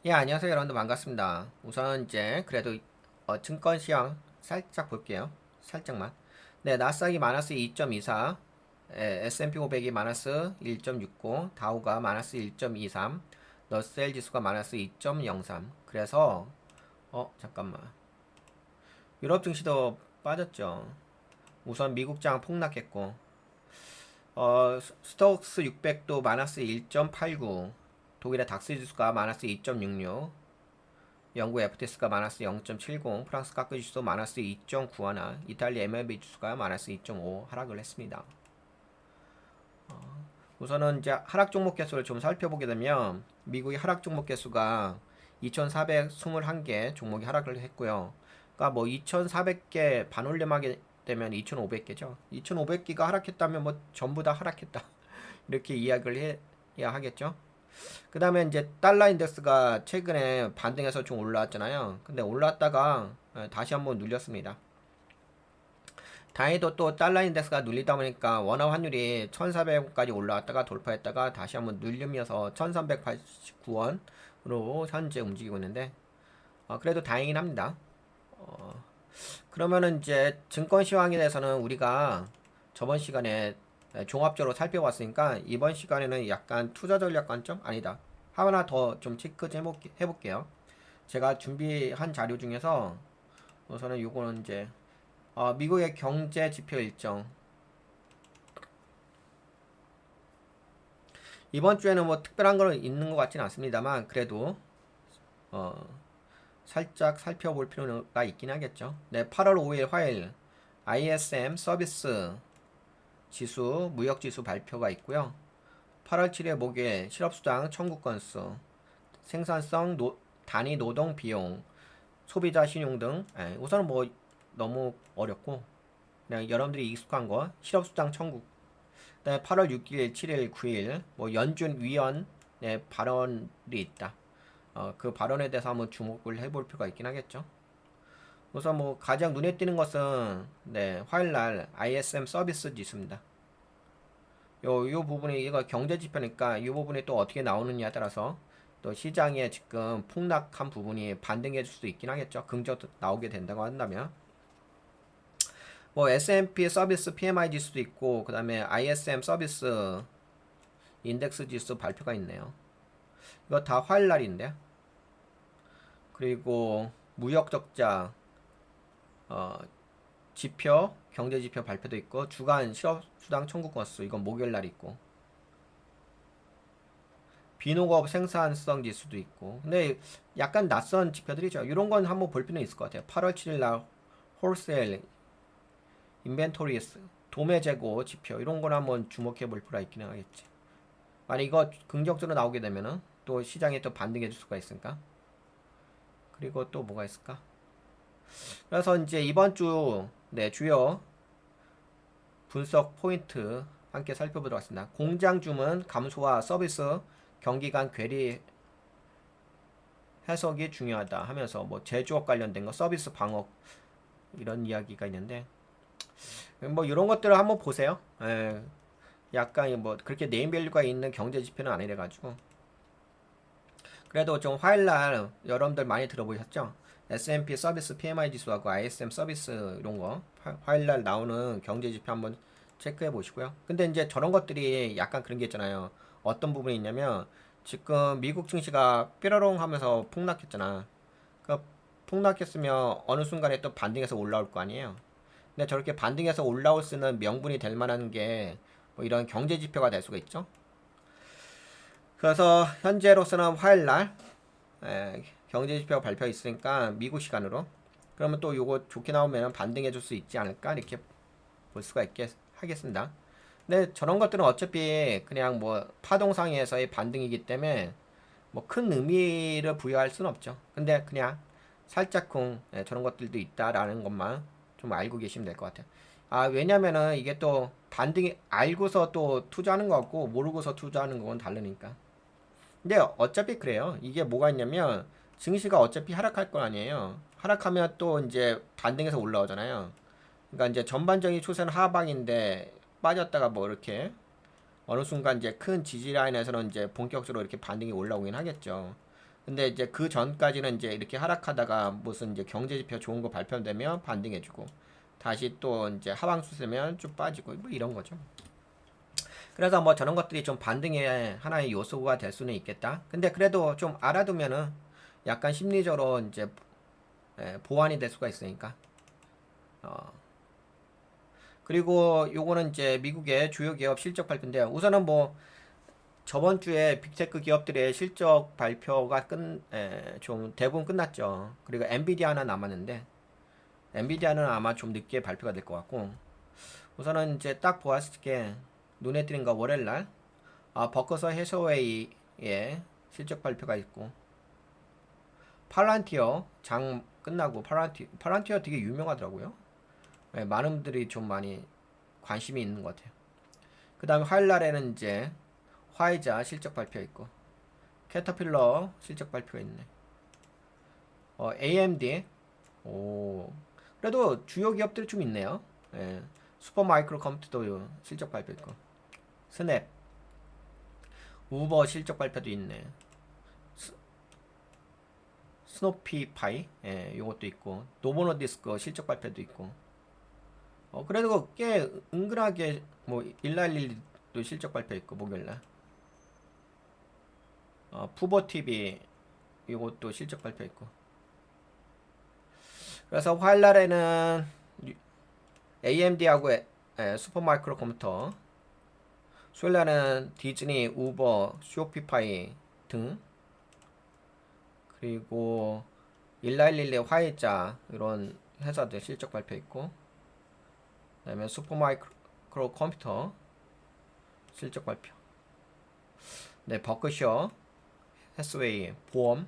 예, 안녕하세요. 여러분들 반갑습니다. 우선 이제 그래도 증권 시황 살짝 볼게요. 살짝만. 네, 나스닥이 마이너스 2.24, S&P 500이 마이너스 1.69, 다우가 마이너스 1.23, 러셀 지수가 마이너스 2.03. 그래서 잠깐만. 유럽 증시도 빠졌죠. 우선 미국장 폭락했고, 스톡스 600도 마이너스 1.89, 독일의 닥스 지수가 마이너스 2.66, 영국 FTS가 마이너스 0.70, 프랑스 카크 지수 마이너스 2.91, 이탈리아 MLB 지수가 마이너스 2.5 하락을 했습니다. 우선은 이제 하락 종목 개수를 좀 살펴보게 되면 미국의 하락 종목 개수가 2,421개 종목이 하락을 했고요. 그러니까 뭐 2,400개 반올림하게 되면 2,500개죠. 2,500개가 하락했다면 뭐 전부 다 하락했다. 이렇게 이야기를 해야 하겠죠. 그 다음에 이제 달러 인덱스가 최근에 반등해서 좀 올라왔잖아요. 근데 올라왔다가 다시 한번 눌렸습니다. 다행히도 또 달러 인덱스가 눌리다 보니까 원화 환율이 1,400원까지 올라왔다가 돌파했다가 다시 한번 눌리면서 1,389원으로 현재 움직이고 있는데 그래도 다행이긴 합니다. 그러면은 이제 증권 시황에 대해서는 우리가 저번 시간에 종합적으로 살펴봤으니까 이번 시간에는 약간 투자 전략 관점? 아니다. 하나 더 좀 체크 좀 해볼게요. 제가 준비한 자료 중에서 우선은 요거는 이제 미국의 경제 지표 일정. 이번 주에는 뭐 특별한 거는 있는 것 같지는 않습니다만 그래도 어, 살짝 살펴볼 필요가 있긴 하겠죠. 네, 8월 5일 화요일 ISM 서비스 지수, 무역 지수 발표가 있고요. 8월 7일 목요일 실업수당 청구 건수, 생산성 단위 노동 비용, 소비자 신용 등 우선은 뭐 너무 어렵고 그냥 여러분들이 익숙한 거 실업수당 청구. 그다음에 8월 6일, 7일, 9일 뭐 연준 위원의 발언이 있다. 그 발언에 대해서 한번 주목을 해볼 필요가 있긴 하겠죠. 우선 뭐 가장 눈에 띄는 것은 화요일날 ISM 서비스 지수입니다. 요 부분이 이거 경제 지표니까 이 부분이 또 어떻게 나오느냐에 따라서 또 시장에 지금 폭락한 부분이 반등해 줄 수도 있긴 하겠죠. 긍정도 나오게 된다고 한다면. 뭐 S&P 서비스 PMI 지수도 있고 그다음에 ISM 서비스 인덱스 지수 발표가 있네요. 이거 다 화요일 날인데. 그리고 무역 적자 어, 지표 경제 지표 발표도 있고 주간 실업 수당 청구 건수 이건 목요일 날 있고 비농업 생산성 지수도 있고 근데 약간 낯선 지표들이죠. 이런 건 한번 볼 필요는 있을 것 같아요. 8월 7일 날 홀세일 인벤토리스 도매 재고 지표 이런 건 한번 주목해 볼 필요가 있긴 하겠지. 만약 이거 긍정적으로 나오게 되면은 또 시장에 또 반등해 줄 수가 있으니까. 그리고 또 뭐가 있을까? 그래서 이제 이번 주 주요 분석 포인트 함께 살펴보도록 하겠습니다. 공장 주문 감소와 서비스 경기 간 괴리 해석이 중요하다 하면서 뭐 제조업 관련된 거 서비스 방업 이런 이야기가 있는데 뭐 이런 것들을 한번 보세요. 약간 뭐 그렇게 네임밸류가 있는 경제 지표는 아니래 가지고 그래도 좀 화요일날 여러분들 많이 들어보셨죠? S&P 서비스 PMI 지수하고 ISM 서비스 이런 거 화요일날 나오는 경제 지표 한번 체크해 보시고요. 근데 이제 저런 것들이 약간 그런 게 있잖아요. 어떤 부분이 있냐면 지금 미국 증시가 뾰로롱 하면서 폭락했잖아. 그 폭락했으면 어느 순간에 또 반등해서 올라올 거 아니에요. 근데 저렇게 반등해서 올라올 수 있는 명분이 될 만한 게 뭐 이런 경제 지표가 될 수가 있죠. 그래서 현재로서는 화요일날 경제지표가 발표 있으니까 미국 시간으로 그러면 또 요거 좋게 나오면 반등해 줄 수 있지 않을까 이렇게 볼 수가 있겠 하겠습니다. 근데 저런 것들은 어차피 그냥 뭐 파동상에서의 반등이기 때문에 뭐 큰 의미를 부여할 수는 없죠. 근데 그냥 살짝쿵 저런 것들도 있다라는 것만 좀 알고 계시면 될 것 같아요. 왜냐면은 이게 또 반등이 알고서 또 투자하는 거 같고 모르고서 투자하는 건 다르니까. 근데 어차피 그래요. 이게 뭐가 있냐면 증시가 어차피 하락할 거 아니에요. 하락하면 또 이제 반등해서 올라오잖아요. 그러니까 이제 전반적인 추세는 하방인데 빠졌다가 뭐 이렇게 어느 순간 이제 큰 지지 라인에서는 이제 본격적으로 이렇게 반등이 올라오긴 하겠죠. 근데 이제 그 전까지는 이제 이렇게 하락하다가 무슨 이제 경제 지표 좋은 거 발표되면 반등해주고 다시 또 이제 하방수세면 쭉 빠지고 뭐 이런 거죠. 그래서 뭐 저런 것들이 좀 반등의 하나의 요소가 될 수는 있겠다. 근데 그래도 좀 알아두면은 약간 심리적으로 이제 보완이 될 수가 있으니까. 어. 그리고 요거는 이제 미국의 주요 기업 실적 발표인데요. 우선은 뭐 저번 주에 빅테크 기업들의 실적 발표가 좀 대부분 끝났죠. 그리고 엔비디아 하나 남았는데 엔비디아는 아마 좀 늦게 발표가 될 것 같고 우선은 이제 딱 보았을 때 눈에 띄는 거 월요일날 버커서 해서웨이의 실적 발표가 있고 팔란티어 장 끝나고 팔란티어 되게 유명하더라고요. 네, 많은 분들이 좀 많이 관심이 있는 것 같아요. 그 다음에 화요일 날에는 이제 화이자 실적 발표 있고 캐터필러 실적 발표가 있네. AMD 그래도 주요 기업들이 좀 있네요. 예, 슈퍼마이크로 컴퓨터도 실적 발표 있고 스냅 우버 실적 발표도 있네. 스노피파이 요것도 있고 노보노디스크 실적 발표도 있고 그래도 꽤 은근하게 뭐 191도 실적 발표 있고 목요일날 푸버TV 이것도 실적 발표 있고 그래서 화요일날에는 AMD하고 슈퍼마이크로 컴퓨터 수요일날은 디즈니, 우버, 쇼피파이 등 그리고 191의 화이자 이런 회사들 실적 발표 있고 그 다음에 슈퍼마이크로 컴퓨터 실적 발표 네 버크셔 해스웨이 보험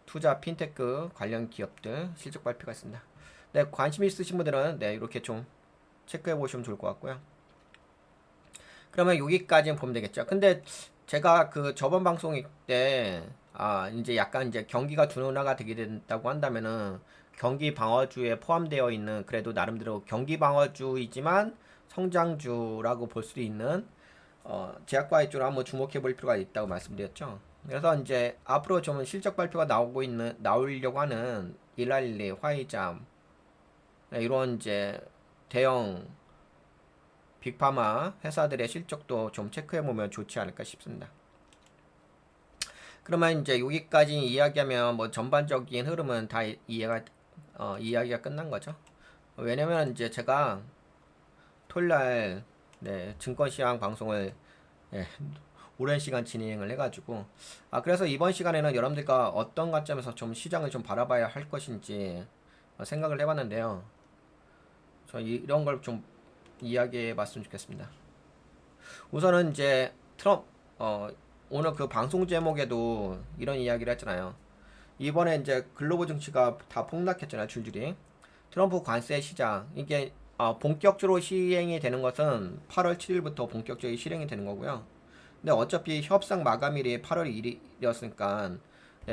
투자 핀테크 관련 기업들 실적 발표가 있습니다. 네 관심 있으신 분들은 네 이렇게 좀 체크해 보시면 좋을 것 같고요. 그러면 여기까지는 보면 되겠죠. 근데 제가 그 저번 방송 때 이제 약간 이제 경기가 둔화가 되게 된다고 한다면은 경기 방어주에 포함되어 있는 그래도 나름대로 경기 방어주이지만 성장주라고 볼 수 있는 제약과학 쪽으로 한번 주목해 볼 필요가 있다고 말씀드렸죠. 그래서 이제 앞으로 좀 실적 발표가 나오려고 하는 일랄리, 화이잠 이런 이제 대형 빅파마 회사들의 실적도 좀 체크해 보면 좋지 않을까 싶습니다. 그러면 이제 여기까지 이야기하면 뭐 전반적인 흐름은 다 이야기가 끝난 거죠. 왜냐면 이제 제가 토요일날 증권시황 방송을 예, 오랜 시간 진행을 해가지고 그래서 이번 시간에는 여러분들과 어떤 관점에서 좀 시장을 좀 바라봐야 할 것인지 생각을 해봤는데요. 저 이런 걸 좀 이야기해 봤으면 좋겠습니다. 우선은 이제 오늘 그 방송 제목에도 이런 이야기를 했잖아요. 이번에 이제 글로벌 증시가 다 폭락했잖아요, 줄줄이. 트럼프 관세 시장 이게 본격적으로 시행이 되는 것은 8월 7일부터 본격적으로 실행이 되는 거고요. 근데 어차피 협상 마감일이 8월 1일이었으니까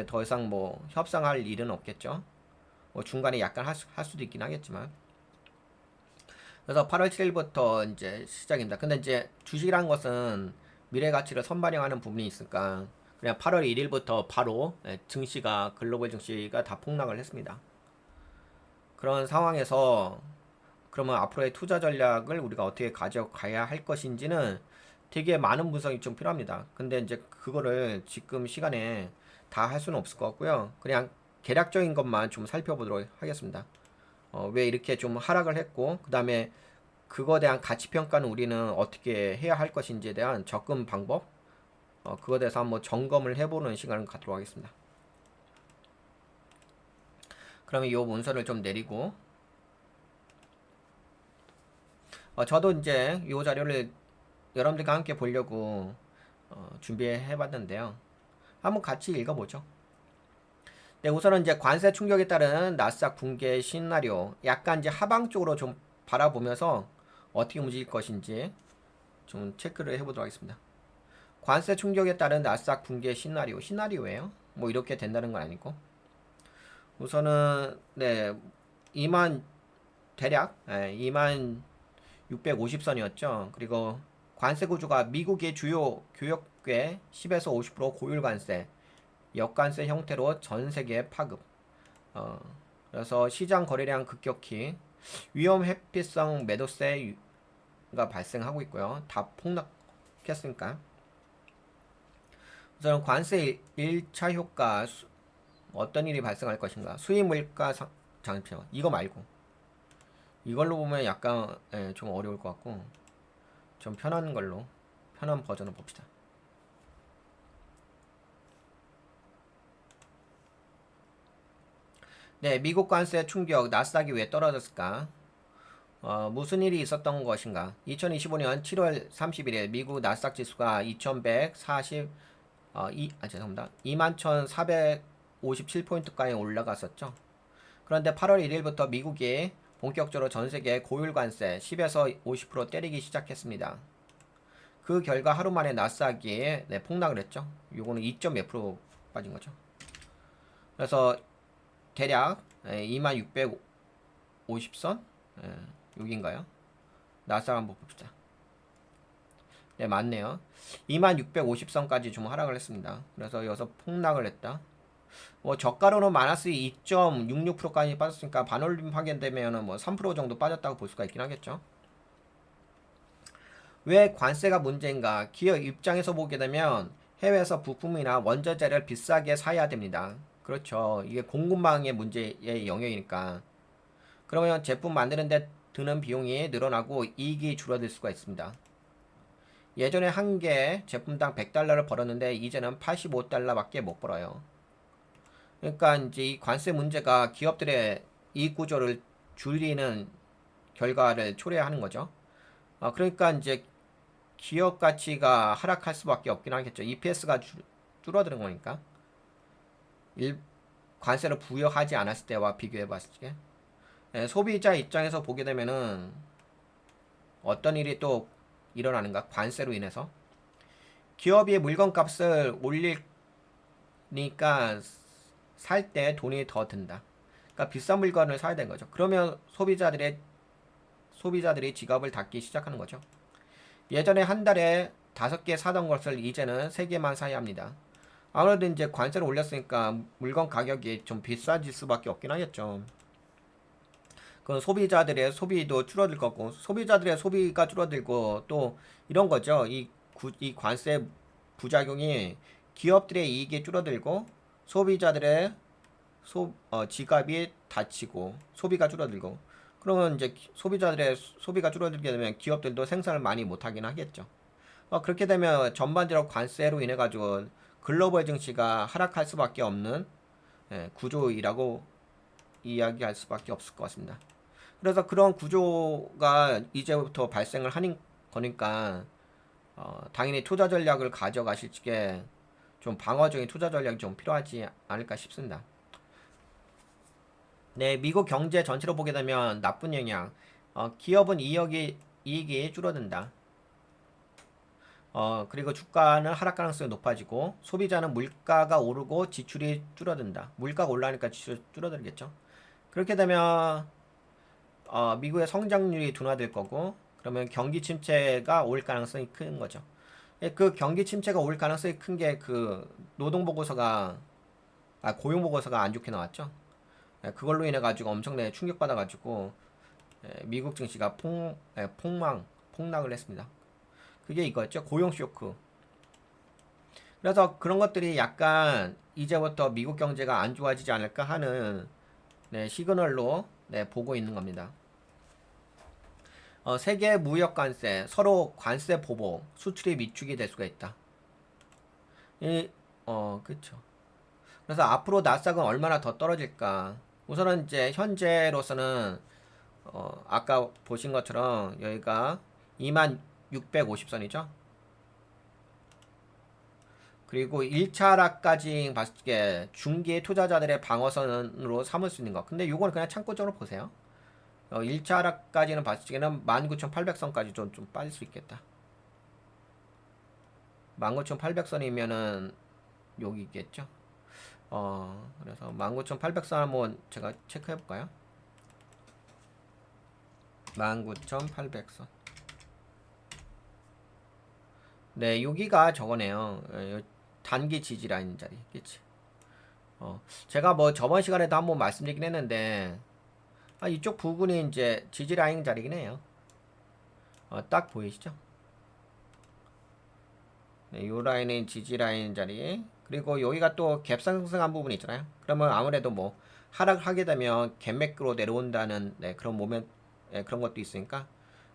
더 이상 뭐 협상할 일은 없겠죠. 뭐 중간에 약간 할 수도 있긴 하겠지만. 그래서 8월 7일부터 이제 시작입니다. 근데 이제 주식이라는 것은 미래 가치를 선반영하는 부분이 있으니까 그냥 8월 1일부터 바로 증시가 글로벌 증시가 다 폭락을 했습니다. 그런 상황에서 그러면 앞으로의 투자 전략을 우리가 어떻게 가져가야 할 것인지는 되게 많은 분석이 좀 필요합니다. 근데 이제 그거를 지금 시간에 다 할 수는 없을 것 같고요. 그냥 개략적인 것만 좀 살펴보도록 하겠습니다. 왜 이렇게 좀 하락을 했고 그 다음에 그거에 대한 가치 평가는 우리는 어떻게 해야 할 것인지에 대한 접근 방법 그거에 대해서 한번 점검을 해보는 시간을 갖도록 하겠습니다. 그러면 이 문서를 좀 내리고 저도 이제 이 자료를 여러분들과 함께 보려고 준비해 봤는데요. 한번 같이 읽어보죠. 네, 우선은 이제 관세 충격에 따른 나스닥 붕괴 시나리오 약간 이제 하방 쪽으로 좀 바라보면서 어떻게 움직일 것인지 좀 체크를 해보도록 하겠습니다. 관세 충격에 따른 나스닥 붕괴 시나리오예요. 뭐 이렇게 된다는 건 아니고 우선은 2만 대략 2만 650선이었죠. 그리고 관세 구조가 미국의 주요 교역계 10에서 50% 고율 관세 역관세 형태로 전 세계에 파급. 그래서 시장 거래량 급격히 위험 회피성 매도세가 발생하고 있고요. 다 폭락했으니까. 우선 관세 1차 효과 어떤 일이 발생할 것인가? 수입 물가 장표 이거 말고 이걸로 보면 약간 좀 어려울 것 같고 좀 편한 버전을 봅시다. 네, 미국 관세 충격, 나스닥이 왜 떨어졌을까? 무슨 일이 있었던 것인가? 2025년 7월 31일 미국 나스닥 지수가 2140, 죄송합니다. 21,457포인트까지 올라갔었죠. 그런데 8월 1일부터 미국이 본격적으로 전 세계 고율 관세 10에서 50% 때리기 시작했습니다. 그 결과 하루 만에 나스닥이 폭락을 했죠. 요거는 2.몇% 빠진 거죠. 그래서 대략 2650선 여기인가요? 나스닥 한번 봅시다. 네, 맞네요. 2650선까지 좀 하락을 했습니다. 그래서 여기서 폭락을 했다. 뭐 저가로는 마이너스 2.66%까지 빠졌으니까 반올림 확인되면은 뭐 3% 정도 빠졌다고 볼 수가 있긴 하겠죠. 왜 관세가 문제인가? 기업 입장에서 보게 되면 해외에서 부품이나 원자재를 비싸게 사야 됩니다. 그렇죠. 이게 공급망의 문제의 영역이니까. 그러면 제품 만드는데 드는 비용이 늘어나고 이익이 줄어들 수가 있습니다. 예전에 한 개 제품당 100달러를 벌었는데 이제는 85달러밖에 못 벌어요. 그러니까 이제 이 관세 문제가 기업들의 이익 구조를 줄이는 결과를 초래하는 거죠. 그러니까 이제 기업 가치가 하락할 수밖에 없긴 하겠죠. EPS가 줄어드는 거니까. 관세를 부여하지 않았을 때와 비교해 봤을 때. 소비자 입장에서 보게 되면은 어떤 일이 또 일어나는가? 관세로 인해서. 기업이 물건 값을 올리니까 살 때 돈이 더 든다. 그러니까 비싼 물건을 사야 되는 거죠. 그러면 소비자들이 지갑을 닫기 시작하는 거죠. 예전에 한 달에 5개 사던 것을 이제는 3개만 사야 합니다. 아무래도 이제 관세를 올렸으니까 물건 가격이 좀 비싸질 수밖에 없긴 하겠죠. 그 소비자들의 소비도 줄어들 거고, 소비자들의 소비가 줄어들고 또 이런 거죠. 이 관세 부작용이 기업들의 이익이 줄어들고 소비자들의 지갑이 닫히고 소비가 줄어들고, 그러면 이제 소비자들의 소비가 줄어들게 되면 기업들도 생산을 많이 못하긴 하겠죠. 그렇게 되면 전반적으로 관세로 인해 가지고 글로벌 증시가 하락할 수밖에 없는 구조이라고 이야기할 수밖에 없을 것 같습니다. 그래서 그런 구조가 이제부터 발생을 하는 거니까 당연히 투자 전략을 가져가실 적에 좀 방어적인 투자 전략이 좀 필요하지 않을까 싶습니다. 네, 미국 경제 전체로 보게 되면 나쁜 영향. 기업은 이익이 줄어든다. 그리고 주가는 하락 가능성이 높아지고 소비자는 물가가 오르고 지출이 줄어든다. 물가가 올라가니까 지출이 줄어들겠죠. 그렇게 되면 미국의 성장률이 둔화될 거고, 그러면 경기 침체가 올 가능성이 큰 거죠. 그 경기 침체가 올 가능성이 큰 게 그 고용 보고서가 안 좋게 나왔죠. 그걸로 인해 가지고 엄청나게 충격받아 가지고 미국 증시가 폭락을 했습니다. 그게 이거였죠. 고용 쇼크. 그래서 그런 것들이 약간 이제부터 미국 경제가 안 좋아지지 않을까 하는 시그널로 보고 있는 겁니다. 세계 무역 관세, 서로 관세 보복, 수출이 위축이 될 수가 있다. 그쵸. 그래서 앞으로 나스닥은 얼마나 더 떨어질까? 우선은 이제 현재로서는 아까 보신 것처럼 여기가 2650선이죠. 그리고 1차 하락까지 봤을 때 중기 투자자들의 방어선으로 삼을 수 있는 거. 근데 요거는 그냥 참고적으로 보세요. 1차 하락까지는 봤을 때는 19,800선까지 좀 빠질 수 있겠다. 19,800선이면은 여기 있겠죠. 그래서 19,800선 한번 제가 체크해 볼까요? 19,800선. 네, 여기가 저거네요. 단기 지지라인 자리. 그치? 제가 뭐 저번 시간에도 한번 말씀드리긴 했는데, 이쪽 부분이 이제 지지라인 자리긴 해요. 딱 보이시죠? 네, 요 라인은 지지라인 자리. 그리고 여기가 또 갭 상승한 부분이 있잖아요. 그러면 아무래도 뭐 하락하게 되면 갭 매크로 내려온다는 네, 그런 모멘 그런 것도 있으니까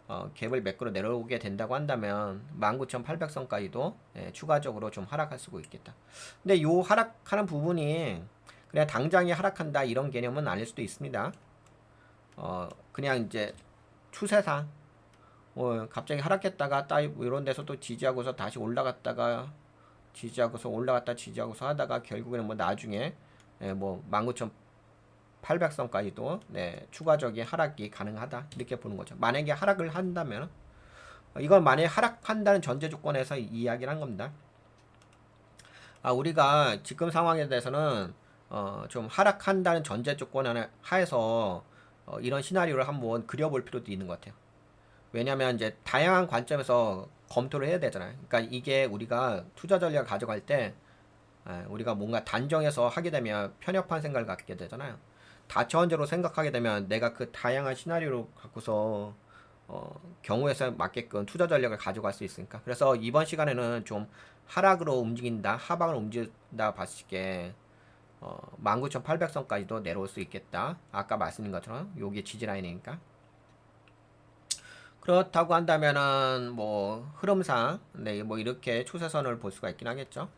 갭을 매크로 내려오게 된다고 한다면 19,800선까지도 추가적으로 좀 하락할 수가 있겠다. 근데 요 하락하는 부분이 그냥 당장에 하락한다 이런 개념은 아닐 수도 있습니다. 그냥 이제 추세상 갑자기 하락했다가 딱 이런 데서 또 지지하고서 다시 올라갔다가 지지하고서 올라갔다 지지하고서 하다가 결국에는 뭐 나중에 뭐 19,800선까지도 추가적인 하락이 가능하다 이렇게 보는 거죠. 만약에 하락을 한다면 이건 만약에 하락한다는 전제 조건에서 이야기를 한 겁니다. 우리가 지금 상황에 대해서는 좀 하락한다는 전제 조건 하에서 이런 시나리오를 한번 그려볼 필요도 있는 것 같아요. 왜냐면 이제 다양한 관점에서 검토를 해야 되잖아요. 그러니까 이게 우리가 투자 전략을 가져갈 때 우리가 뭔가 단정해서 하게 되면 편협한 생각을 갖게 되잖아요. 다차원적으로 생각하게 되면 내가 그 다양한 시나리오를 갖고서 경우에 서 맞게끔 투자 전략을 가져갈 수 있으니까. 그래서 이번 시간에는 좀 하락으로 움직인다, 하방으로 움직인다 봤을 때 19,800선까지도 내려올 수 있겠다. 아까 말씀드린 것처럼 요게 지지라인이니까. 그렇다고 한다면은 뭐 흐름상 뭐 이렇게 추세선을 볼 수가 있긴 하겠죠.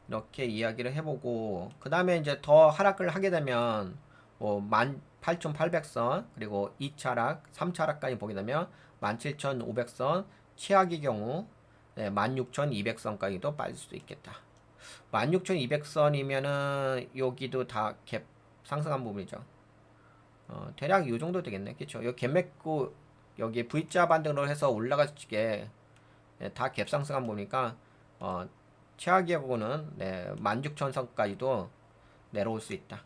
이렇게 이야기를 해보고 그 다음에 이제 더 하락을 하게 되면 뭐 18,800선 그리고 2차 하락, 3차 하락까지 보게 되면 17,500선 최악의 경우 16,200선까지도 빠질 수도 있겠다. 16,200선이면은 여기도 다 갭 상승한 부분이죠. 대략 이 정도 되겠네. 그쵸? 여기 갭 맺고 여기 V자 반등으로 해서 올라가게 다 갭 상승한 부분이니까 최악의 부분은 16,000선까지도 내려올 수 있다.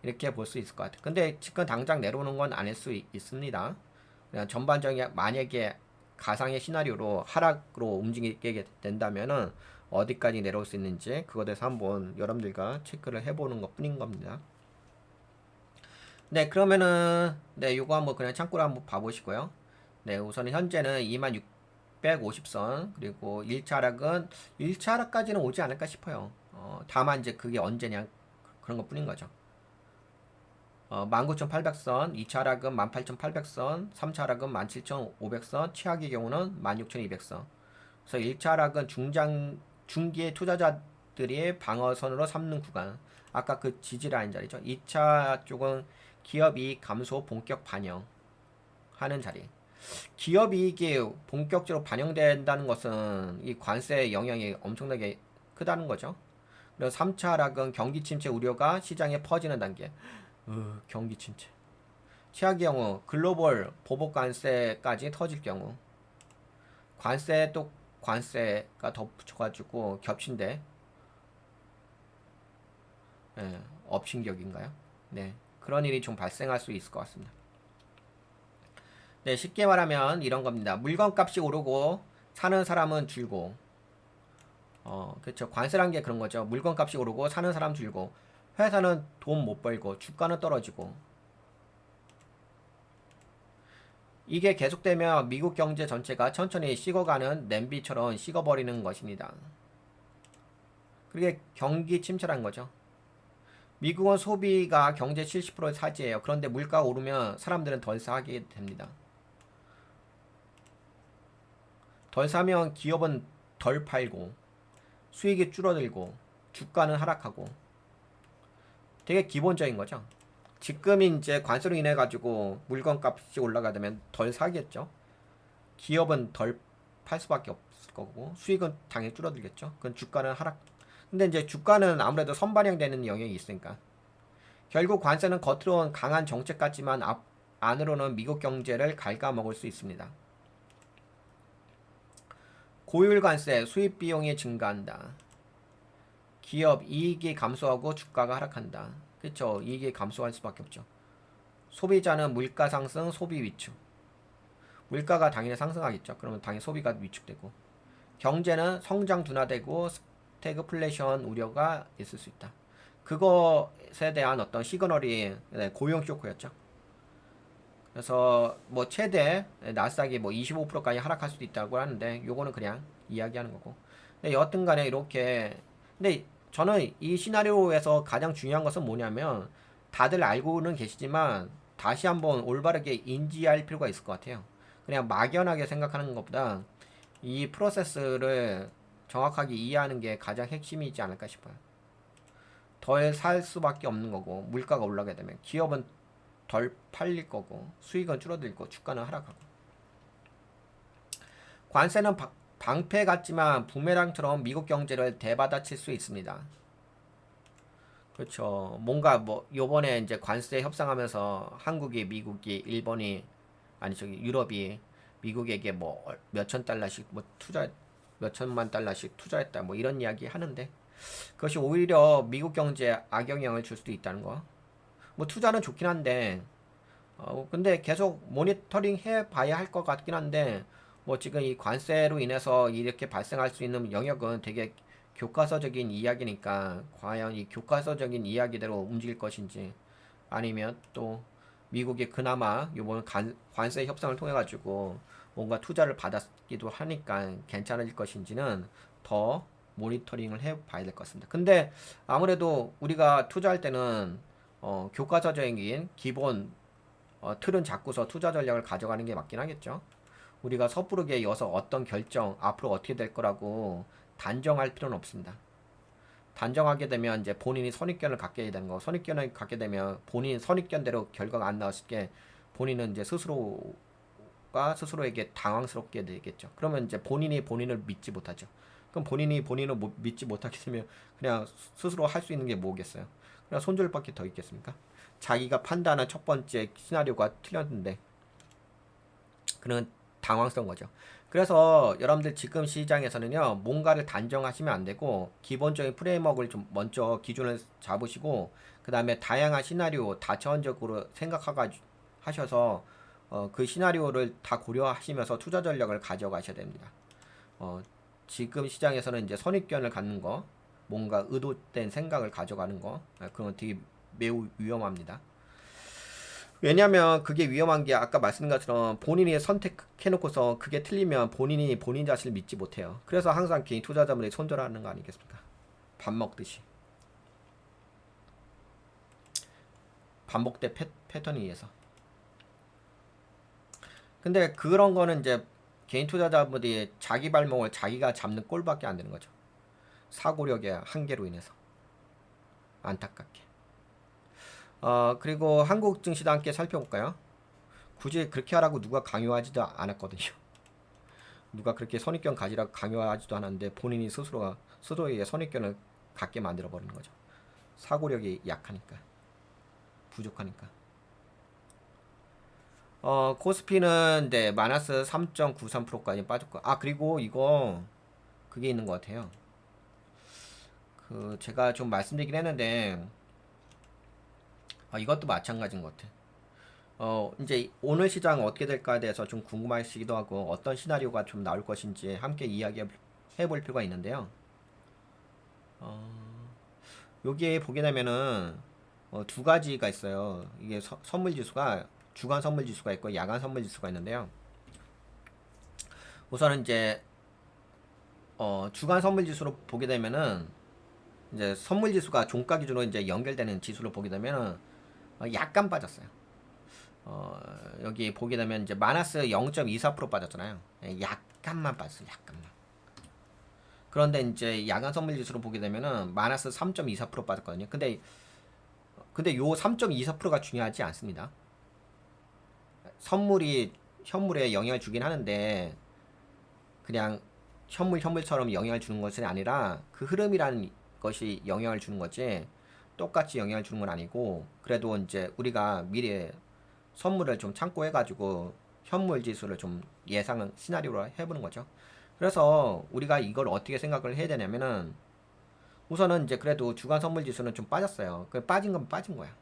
이렇게 볼 수 있을 것 같아요. 근데 지금 당장 내려오는 건 아닐 수 있습니다. 그냥 전반적인 만약에 가상의 시나리오로 하락으로 움직이게 된다면은 어디까지 내려올 수 있는지 그거에 대해서 한번 여러분들과 체크를 해보는 것 뿐인 겁니다. 네, 그러면은 요거 한번 그냥 참고로 한번 봐보시고요. 우선 현재는 2650선 그리고 1차 하락은 1차 하락까지는 오지 않을까 싶어요. 다만 이제 그게 언제냐 그런 것 뿐인 거죠. 19,800선, 2차 하락은 18,800선, 3차 하락은 17,500선, 최악의 경우는 16,200선. 그래서 1차 하락은 중기의 투자자들이 방어선으로 삼는 구간. 아까 그 지지라인 자리죠. 2차 쪽은 기업이 감소 본격 반영하는 자리. 기업 이익이 본격적으로 반영된다는 것은 이 관세의 영향이 엄청나게 크다는 거죠. 그리고 3차 하락은 경기 침체 우려가 시장에 퍼지는 단계. 경기 침체. 최악의 경우 글로벌 보복 관세까지 터질 경우 관세 또 관세가 덧붙여가지고 겹친데 업신격인가요? 네, 그런 일이 좀 발생할 수 있을 것 같습니다. 네, 쉽게 말하면 이런 겁니다. 물건값이 오르고 사는 사람은 줄고 그렇죠. 관세란 게 그런 거죠. 물건값이 오르고 사는 사람 줄고 회사는 돈 못 벌고 주가는 떨어지고 이게 계속되면 미국 경제 전체가 천천히 식어가는 냄비처럼 식어버리는 것입니다. 그게 경기 침체란 거죠. 미국은 소비가 경제 70%를 차지해요. 그런데 물가가 오르면 사람들은 덜 사게 됩니다. 덜 사면 기업은 덜 팔고 수익이 줄어들고 주가는 하락하고 되게 기본적인 거죠. 지금 이제 관세로 인해 가지고 물건값이 올라가면 덜 사겠죠. 기업은 덜 팔 수밖에 없을 거고 수익은 당연히 줄어들겠죠. 그건 주가는 하락. 근데 이제 주가는 아무래도 선반영되는 영역이 있으니까 결국 관세는 겉으로는 강한 정책 같지만 안으로는 미국 경제를 갉아먹을 수 있습니다. 고율 관세, 수입 비용이 증가한다. 기업 이익이 감소하고 주가가 하락한다. 그렇죠. 이익이 감소할 수밖에 없죠. 소비자는 물가 상승, 소비 위축. 물가가 당연히 상승하겠죠. 그러면 당연히 소비가 위축되고. 경제는 성장 둔화되고 스태그플레이션 우려가 있을 수 있다. 그것에 대한 어떤 시그널이 고용 쇼크였죠. 그래서 뭐 최대 나스닥이 뭐 25%까지 하락할 수도 있다고 하는데 요거는 그냥 이야기하는 거고. 근데 여튼 간에 이렇게 근데 저는 이 시나리오에서 가장 중요한 것은 뭐냐면 다들 알고는 계시지만 다시 한번 올바르게 인지할 필요가 있을 것 같아요. 그냥 막연하게 생각하는 것보다 이 프로세스를 정확하게 이해하는 게 가장 핵심이지 않을까 싶어요. 덜 살 수밖에 없는 거고 물가가 올라가게 되면 기업은 덜 팔릴 거고 수익은 줄어들 거고 주가는 하락하고 관세는 방패 같지만 부메랑처럼 미국 경제를 대받아칠 수 있습니다. 그렇죠. 뭔가 뭐 요번에 이제 관세 협상하면서 한국이 미국이 일본이 아니 저기 유럽이 미국에게 뭐 몇천 달러씩 뭐 투자 몇천만 달러씩 투자했다 뭐 이런 이야기 하는데 그것이 오히려 미국 경제에 악영향을 줄 수도 있다는 거. 뭐 투자는 좋긴 한데 근데 계속 모니터링 해 봐야 할 것 같긴 한데 뭐 지금 이 관세로 인해서 이렇게 발생할 수 있는 영역은 되게 교과서적인 이야기니까 과연 이 교과서적인 이야기대로 움직일 것인지 아니면 또 미국이 그나마 이번 관세 협상을 통해 가지고 뭔가 투자를 받았기도 하니까 괜찮을 것인지는 더 모니터링을 해 봐야 될 것 같습니다. 근데 아무래도 우리가 투자할 때는 교과서적인 기본 틀은 잡고서 투자 전략을 가져가는 게 맞긴 하겠죠. 우리가 섣부르게 이어서 어떤 결정, 앞으로 어떻게 될 거라고 단정할 필요는 없습니다. 단정하게 되면 이제 본인이 선입견을 갖게 되는 거, 선입견을 갖게 되면 본인 선입견대로 결과가 안 나왔을 때 본인은 이제 스스로에게 당황스럽게 되겠죠. 그러면 이제 본인이 본인을 믿지 못하죠. 그럼 본인이 본인을 믿지 못하게 되면 그냥 스스로 할 수 있는 게 뭐겠어요? 그냥 손절 밖에 더 있겠습니까? 자기가 판단한 첫 번째 시나리오가 틀렸는데 그는 당황스러운 거죠. 그래서 여러분들 지금 시장에서는요, 뭔가를 단정하시면 안 되고, 기본적인 프레임워크를 좀 먼저 기준을 잡으시고, 그 다음에 다양한 시나리오 다차원적으로 생각하셔서, 그 시나리오를 다 고려하시면서 투자 전략을 가져가셔야 됩니다. 어, 지금 시장에서는 이제 선입견을 갖는 거, 뭔가 의도된 생각을 가져가는 거, 그건 되게 매우 위험합니다. 왜냐면 그게 위험한 게 아까 말씀드린 것처럼 본인이 선택해놓고서 그게 틀리면 본인이 본인 자신을 믿지 못해요. 그래서 항상 개인 투자자분들이 손절하는 거 아니겠습니까? 밥 먹듯이. 반복된 패턴에 의해서. 근데 그런 거는 이제 개인 투자자분들이 자기 발목을 자기가 잡는 꼴밖에 안 되는 거죠. 사고력의 한계로 인해서. 안타깝게. 그리고 한국 증시도 함께 살펴볼까요? 굳이 그렇게 하라고 누가 강요하지도 않았거든요. 누가 그렇게 선입견 가지라고 강요하지도 않았는데 본인이 스스로에게 선입견을 갖게 만들어 버리는 거죠. 사고력이 약하니까, 부족하니까. 코스피는 네, 마이너스 3.93%까지 빠졌고, 그리고 이거 그게 있는 것 같아요. 그 제가 좀 말씀드리긴 했는데, 이것도 마찬가지인 것 같아. 이제 오늘 시장 어떻게 될까에 대해서 좀 궁금하시기도 하고 어떤 시나리오가 좀 나올 것인지 함께 이야기해 볼 필요가 있는데요. 여기에 보게 되면은 두 가지가 있어요. 이게 선물 지수가 주간 선물 지수가 있고 야간 선물 지수가 있는데요. 우선은 이제 주간 선물 지수로 보게 되면은 이제 선물 지수가 종가 기준으로 이제 연결되는 지수로 보게 되면은 약간 빠졌어요. 여기 보게 되면 이제 마이너스 0.24% 빠졌잖아요. 약간만 빠졌어요. 약간만. 그런데 이제 야간 선물 지수로 보게 되면은 마이너스 3.24% 빠졌거든요. 근데 요 3.24%가 중요하지 않습니다. 선물이 현물에 영향을 주긴 하는데 그냥 현물처럼 영향을 주는 것은 아니라 그 흐름이라는 것이 영향을 주는 거지 똑같이 영향을 주는 건 아니고 그래도 이제 우리가 미래에 선물을 좀 참고해가지고 현물 지수를 좀 예상 시나리오로 해보는 거죠. 그래서 우리가 이걸 어떻게 생각을 해야 되냐면은 우선은 이제 그래도 주간 선물 지수는 좀 빠졌어요. 그 빠진 건 빠진 거야.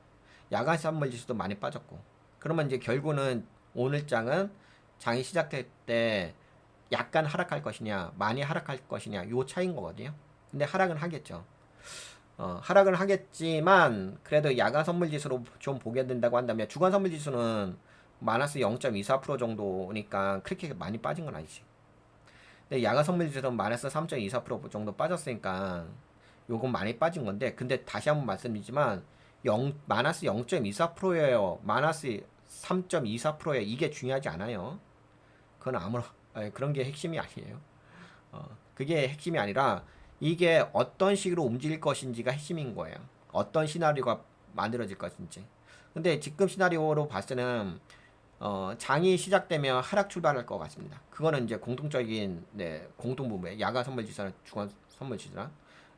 야간 선물 지수도 많이 빠졌고. 그러면 이제 결국은 오늘 장은 장이 시작될 때 약간 하락할 것이냐, 많이 하락할 것이냐, 요 차이인 거거든요. 근데 하락은 하겠죠. 하락은 하겠지만 그래도 야간 선물 지수로 좀 보게 된다고 한다면 주간 선물 지수는 마이너스 0.24% 정도니까 그렇게 많이 빠진 건 아니지. 근데 야간 선물 지수는 마이너스 3.24% 정도 빠졌으니까 요건 많이 빠진 건데, 근데 다시 한번 말씀드리지만 마이너스 0.24%예요, 마이너스 3.24%예요, 이게 중요하지 않아요. 그건 그런 게 핵심이 아니에요. 그게 핵심이 아니라 이게 어떤 식으로 움직일 것인지가 핵심인 거예요. 어떤 시나리오가 만들어질 것인지. 근데 지금 시나리오로 봤을 때는 장이 시작되면 하락 출발할 것 같습니다. 그거는 이제 공통적인, 네, 공통부분에 야간 선물 지수나 주간 선물 지수나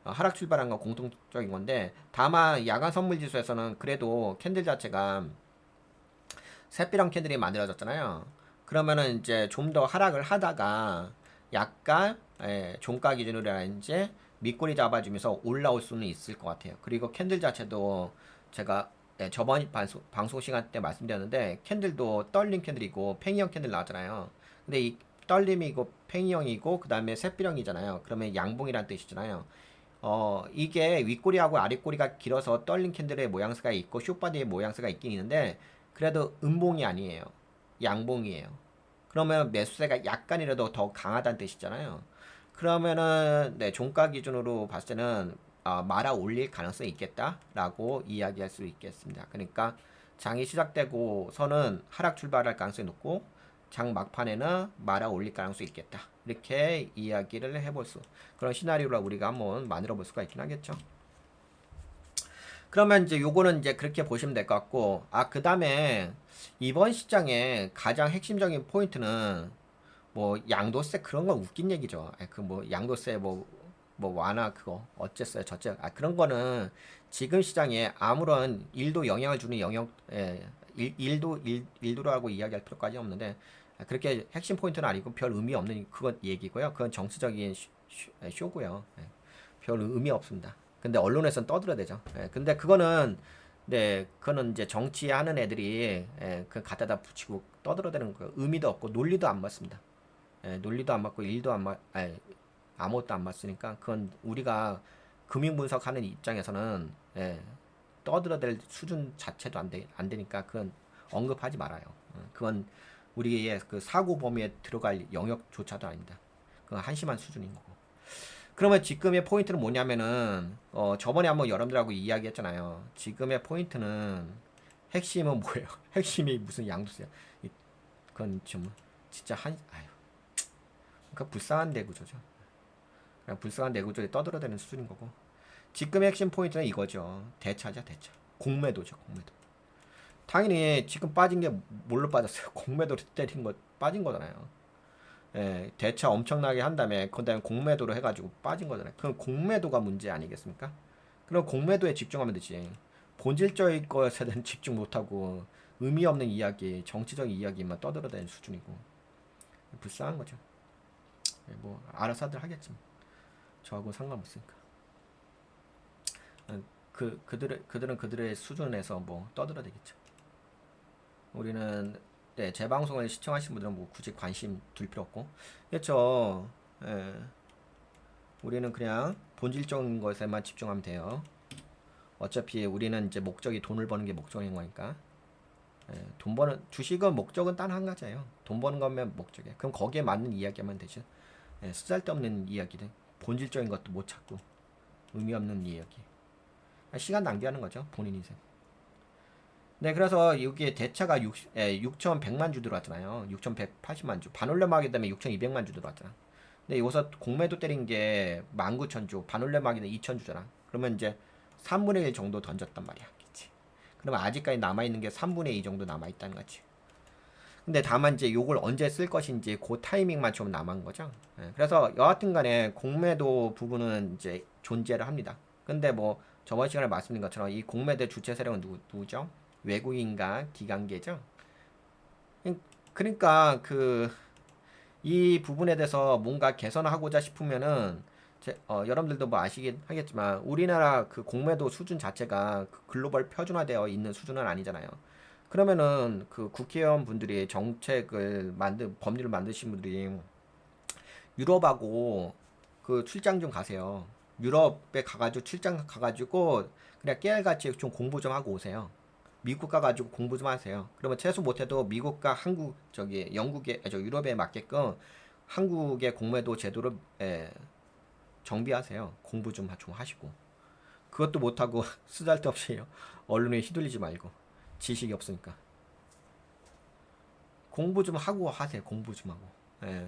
하락 출발한 건 공통적인 건데, 다만 야간 선물 지수에서는 그래도 캔들 자체가 샛비랑 캔들이 만들어졌잖아요. 그러면은 이제 좀 더 하락을 하다가 약간 종가 기준으로라든지 밑꼬리 잡아주면서 올라올 수는 있을 것 같아요. 그리고 캔들 자체도 제가 저번 방송 시간 때 말씀드렸는데, 캔들도 떨림 캔들이고 팽이형 캔들 나왔잖아요. 근데 이 떨림이고 팽이형이고 그 다음에 샛비령이잖아요. 그러면 양봉이란 뜻이잖아요. 이게 윗꼬리하고 아랫꼬리가 길어서 떨린 캔들의 모양새가 있고 숏바디의 모양새가 있긴 있는데, 그래도 음봉이 아니에요. 양봉이에요. 그러면 매수세가 약간이라도 더 강하다는 뜻이잖아요. 그러면은 네, 종가 기준으로 봤을 때는 말아 올릴 가능성이 있겠다라고 이야기할 수 있겠습니다. 그러니까 장이 시작되고서는 하락 출발할 가능성이 높고 장 막판에는 말아 올릴 가능성이 있겠다. 이렇게 이야기를 해볼 수, 그런 시나리오를 우리가 한번 만들어 볼 수가 있긴 하겠죠. 그러면 이제 요거는 이제 그렇게 보시면 될 것 같고, 그 다음에 이번 시장의 가장 핵심적인 포인트는 뭐 양도세, 그런 건 웃긴 얘기죠. 그 뭐 양도세 뭐 완화 그거 어쨌어요 저째, 그런 거는 지금 시장에 아무런 일도 영향을 주는 일도라고 이야기할 필요까지 없는데, 그렇게 핵심 포인트는 아니고 별 의미 없는 그건 얘기고요. 그건 정치적인 쇼고요. 별 의미 없습니다. 근데 언론에서는 떠들어대죠. 근데 그거는, 네, 그거는 이제 정치하는 애들이 그 갖다다 붙이고 떠들어대는 거, 의미도 없고 논리도 안 맞습니다. 논리도 안 맞고 일도 안 맞, 아무것도 안 맞으니까 그건 우리가 금융 분석하는 입장에서는 떠들어댈 수준 자체도 안 되니까 그건 언급하지 말아요. 그건 우리의 그 사고 범위에 들어갈 영역조차도 아닙니다. 그건 한심한 수준인 거고. 그러면 지금의 포인트는 뭐냐면은 저번에 한번 여러분들하고 이야기했잖아요. 지금의 포인트는 핵심은 뭐예요? 핵심이 무슨 양도세야? 그건 좀 진짜 그 불쌍한 내구조죠. 그냥 불쌍한 내구조에 떠들어대는 수준인 거고. 지금의 핵심 포인트는 이거죠. 대차죠, 대차. 공매도죠, 공매도. 당연히 지금 빠진 게 뭘로 빠졌어요? 공매도로 때린 거 빠진 거잖아요. 대차 엄청나게 한 다음에 그다음에 공매도로 해가지고 빠진 거잖아요. 그럼 공매도가 문제 아니겠습니까? 그럼 공매도에 집중하면 되지. 본질적인 것에 대한 집중 못하고 의미 없는 이야기, 정치적인 이야기만 떠들어대는 수준이고 불쌍한 거죠. 뭐 알아서들 하겠지. 저하고 상관없으니까. 그들은 그들의 수준에서 뭐 떠들어대겠죠. 우리는 제 방송을 시청하신 분들은 뭐 굳이 관심 둘 필요 없고, 그렇죠. 예, 우리는 그냥 본질적인 것에만 집중하면 돼요. 어차피 우리는 이제 목적이 돈을 버는 게 목적인 거니까. 돈 버는 주식은 목적은 단 한 가지예요. 돈 버는 거면 목적이에요. 그럼 거기에 맞는 이야기하면 되죠. 쓰잘데없는 이야기들, 본질적인 것도 못 찾고 의미 없는 이야기, 시간 낭비하는 거죠, 본인 인생. 네, 그래서 여기에 대차가 6,100만 주 들어왔잖아요. 6,180만 주. 반올림하게 되면 6,200만 주 들어왔잖아. 근데 여기서 공매도 때린 게 19,000주, 반올림하기는 2,000주잖아. 그러면 이제 3분의 1 정도 던졌단 말이야. 그치? 그러면 아직까지 남아있는 게 3분의 2 정도 남아있다는 거지. 근데 다만 이제 요걸 언제 쓸 것인지 그 타이밍만 좀 남은 거죠. 그래서 여하튼 간에 공매도 부분은 이제 존재를 합니다. 근데 뭐 저번 시간에 말씀드린 것처럼 이 공매도 주체 세력은 누구죠? 외국인과 기관계죠. 그러니까 이 부분에 대해서 뭔가 개선하고자 싶으면은 여러분들도 뭐 아시긴 하겠지만 우리나라 그 공매도 수준 자체가 그 글로벌 표준화되어 있는 수준은 아니잖아요. 그러면은 그 국회의원 분들이 법률을 만드신 분들이 유럽하고 그 출장 좀 가세요. 유럽에 가가지고 출장 가가지고 그냥 깨알같이 좀 공부 좀 하고 오세요. 미국 가가지고 공부 좀 하세요. 그러면 최소 못해도 미국과 한국 저기 영국에 저 유럽에 맞게끔 한국의 공매도 제도를 정비하세요. 공부 좀 하시고 그것도 못하고 쓰잘데없이 언론에 휘둘리지 말고 지식이 없으니까 공부 좀 하고 하세요. 공부 좀 하고. 예.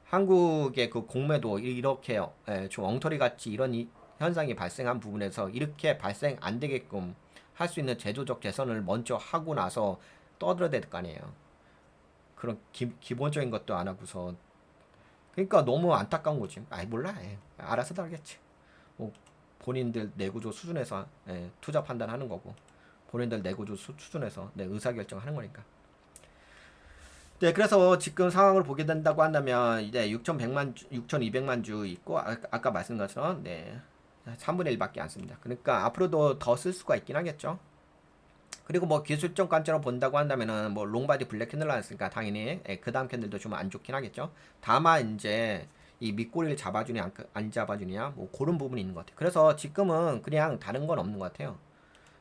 한국의 그 공매도 이렇게 좀 엉터리 같이 이런 현상이 발생한 부분에서 이렇게 발생 안 되게끔 할 수 있는 제도적 개선을 먼저 하고 나서 떠들어야 될 거 아니에요. 그런 기본적인 것도 안 하고서 그러니까 너무 안타까운 거지. 아이 몰라. 알아서 다르겠지. 뭐 본인들 내구조 수준에서 투자 판단하는 거고 본인들 내구조 수준에서 내 의사결정하는 거니까. 네, 그래서 지금 상황을 보게 된다고 한다면 이제 6,100만 주, 6,200만 주 있고 아까 말씀드린 것처럼 네, 3분의 1밖에 안 씁니다. 그러니까 앞으로도 더 쓸 수가 있긴 하겠죠. 그리고 뭐 기술적 관점으로 본다고 한다면은 뭐 롱바디 블랙 캔들 나왔으니까 당연히 그 다음 캔들도 좀 안 좋긴 하겠죠. 다만 이제 이 밑꼬리를 잡아주냐 안 잡아주냐 뭐 그런 부분이 있는 것 같아요. 그래서 지금은 그냥 다른 건 없는 것 같아요.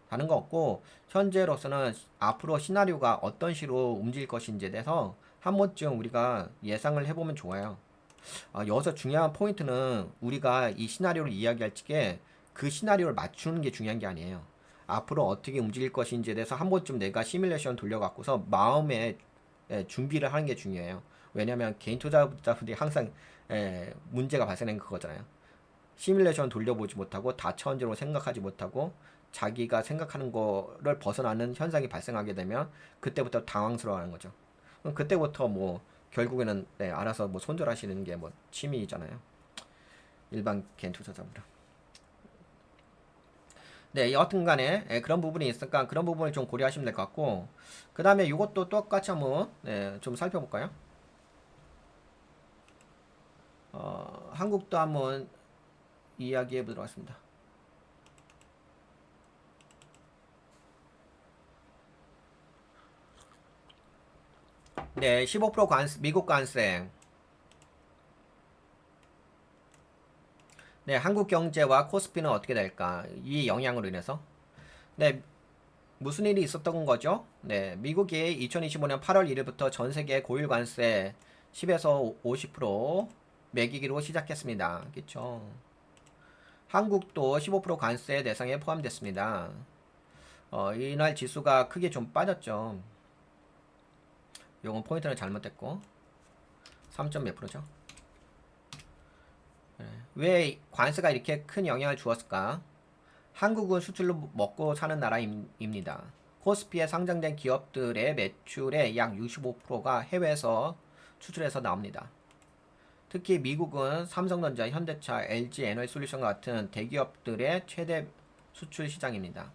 다른 거 없고 현재로서는 앞으로 시나리오가 어떤 식으로 움직일 것인지에 대해서 한 번쯤 우리가 예상을 해보면 좋아요. 여기서 중요한 포인트는 우리가 이 시나리오를 이야기할 적에 그 시나리오를 맞추는 게 중요한 게 아니에요. 앞으로 어떻게 움직일 것인지에 대해서 한 번쯤 내가 시뮬레이션 돌려갖고서 마음에 준비를 하는 게 중요해요. 왜냐하면 개인 투자자분들이 항상 문제가 발생하는 그거잖아요. 시뮬레이션 돌려보지 못하고 다차원적으로 생각하지 못하고 자기가 생각하는 거를 벗어나는 현상이 발생하게 되면 그때부터 당황스러워하는 거죠. 그럼 그때부터 뭐 결국에는 알아서 뭐 손절하시는 게 뭐 취미잖아요. 일반 개인 투자자분들. 네, 여하튼간에 그런 부분이 있으니까 그런 부분을 좀 고려하시면 될 것 같고 그 다음에 이것도 똑같이 한번 좀 살펴볼까요? 한국도 한번 이야기해 보도록 하겠습니다. 네, 15% 관세, 미국 관세. 네, 한국 경제와 코스피는 어떻게 될까? 이 영향으로 인해서. 네, 무슨 일이 있었던 거죠? 네, 미국이 2025년 8월 1일부터 전 세계 고율 관세 10에서 50% 매기기로 시작했습니다. 그렇죠? 한국도 15% 관세 대상에 포함됐습니다. 이날 지수가 크게 좀 빠졌죠. 요건 포인트는 잘못됐고 3점 몇 프로죠? 왜 관세가 이렇게 큰 영향을 주었을까? 한국은 수출로 먹고 사는 나라입니다. 코스피에 상장된 기업들의 매출의 약 65%가 해외에서 수출해서 나옵니다. 특히 미국은 삼성전자, 현대차, LG 에너지솔루션 같은 대기업들의 최대 수출 시장입니다.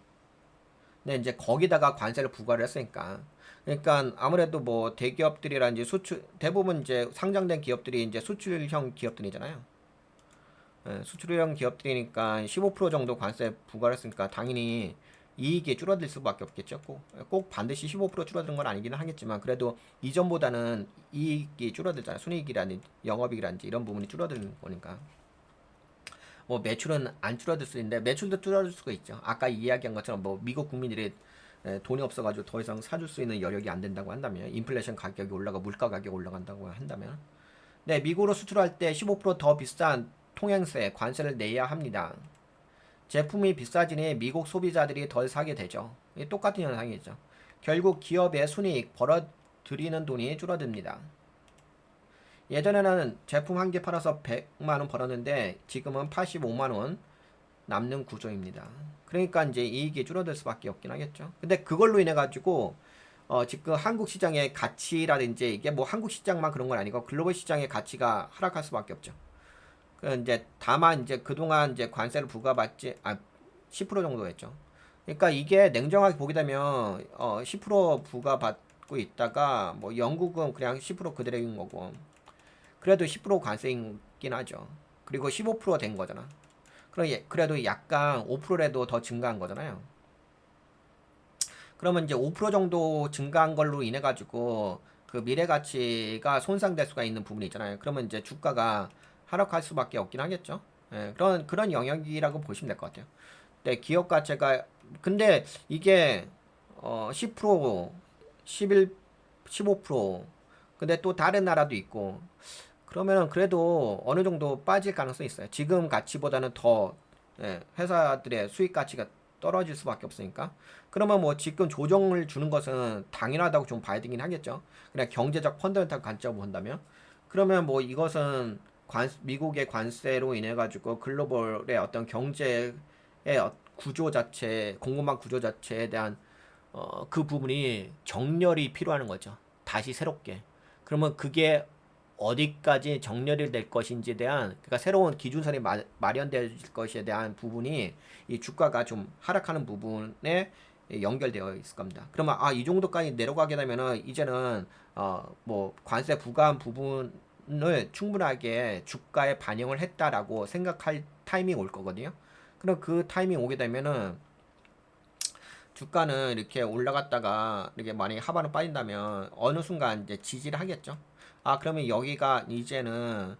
근데 이제 거기다가 관세를 부과를 했으니까. 그러니까 아무래도 뭐 대기업들이라든지 수출 대부분 이제 상장된 기업들이 이제 수출형 기업들이잖아요. 수출형 기업들이니까 15% 정도 관세 부과를 했으니까 당연히 이익이 줄어들 수밖에 없겠죠. 꼭 반드시 15% 줄어드는 건 아니기는 하겠지만 그래도 이전보다는 이익이 줄어들잖아요. 순이익이라든지 영업이익이라든지 이런 부분이 줄어드는 거니까. 뭐 매출은 안 줄어들 수 있는데 매출도 줄어들 수가 있죠. 아까 이야기한 것처럼 뭐 미국 국민들이 돈이 없어가지고 더 이상 사줄 수 있는 여력이 안 된다고 한다면 인플레이션 가격이 올라가 물가 가격이 올라간다고 한다면 네, 미국으로 수출할 때 15%더 비싼 통행세, 관세를 내야 합니다. 제품이 비싸지니 미국 소비자들이 덜 사게 되죠. 똑같은 현상이죠. 결국 기업의 순이익, 벌어들이는 돈이 줄어듭니다. 예전에는 제품 한 개 팔아서 100만원 벌었는데 지금은 85만원 남는 구조입니다. 그러니까 이제 이익이 줄어들 수밖에 없긴 하겠죠. 근데 그걸로 인해 가지고 지금 한국 시장의 가치라든지 이게 뭐 한국 시장만 그런 건 아니고 글로벌 시장의 가치가 하락할 수밖에 없죠. 그 이제 다만 이제 그동안 이제 관세를 부과받지 10% 정도 했죠. 그러니까 이게 냉정하게 보게 되면 10% 부과받고 있다가 뭐 영국은 그냥 10% 그대로인 거고 그래도 10% 관세이긴 하죠. 그리고 15%된 거잖아. 그래도 약간 5%라도 더 증가한 거잖아요. 그러면 이제 5% 정도 증가한 걸로 인해 가지고 그 미래 가치가 손상될 수가 있는 부분이 있잖아요. 그러면 이제 주가가 하락할 수밖에 없긴 하겠죠. 예, 그런 영역이라고 보시면 될 것 같아요. 네, 기업 가치가 근데 이게 10%, 11, 15% 근데 또 다른 나라도 있고 그러면은 그래도 어느 정도 빠질 가능성이 있어요. 지금 가치보다는 더 회사들의 수익 가치가 떨어질 수밖에 없으니까. 그러면 뭐 지금 조정을 주는 것은 당연하다고 좀 봐야 되긴 하겠죠. 그냥 경제적 펀더멘탈 관점으로 본다면. 그러면 뭐 이것은 미국의 관세로 인해 가지고 글로벌의 어떤 경제의 구조 자체, 공급망 구조 자체에 대한 그 부분이 정렬이 필요한 거죠. 다시 새롭게. 그러면 그게 어디까지 정렬이 될 것인지에 대한 그러니까 새로운 기준선이 마련될 것에 대한 부분이 이 주가가 좀 하락하는 부분에 연결되어 있을 겁니다. 그러면 이 정도까지 내려가게 되면은 이제는 뭐 관세 부과한 부분을 충분하게 주가에 반영을 했다라고 생각할 타이밍이 올 거거든요. 그럼 그 타이밍 오게 되면은 주가는 이렇게 올라갔다가 이렇게 만약에 하반으로 빠진다면 어느 순간 이제 지지를 하겠죠. 그러면 여기가 이제는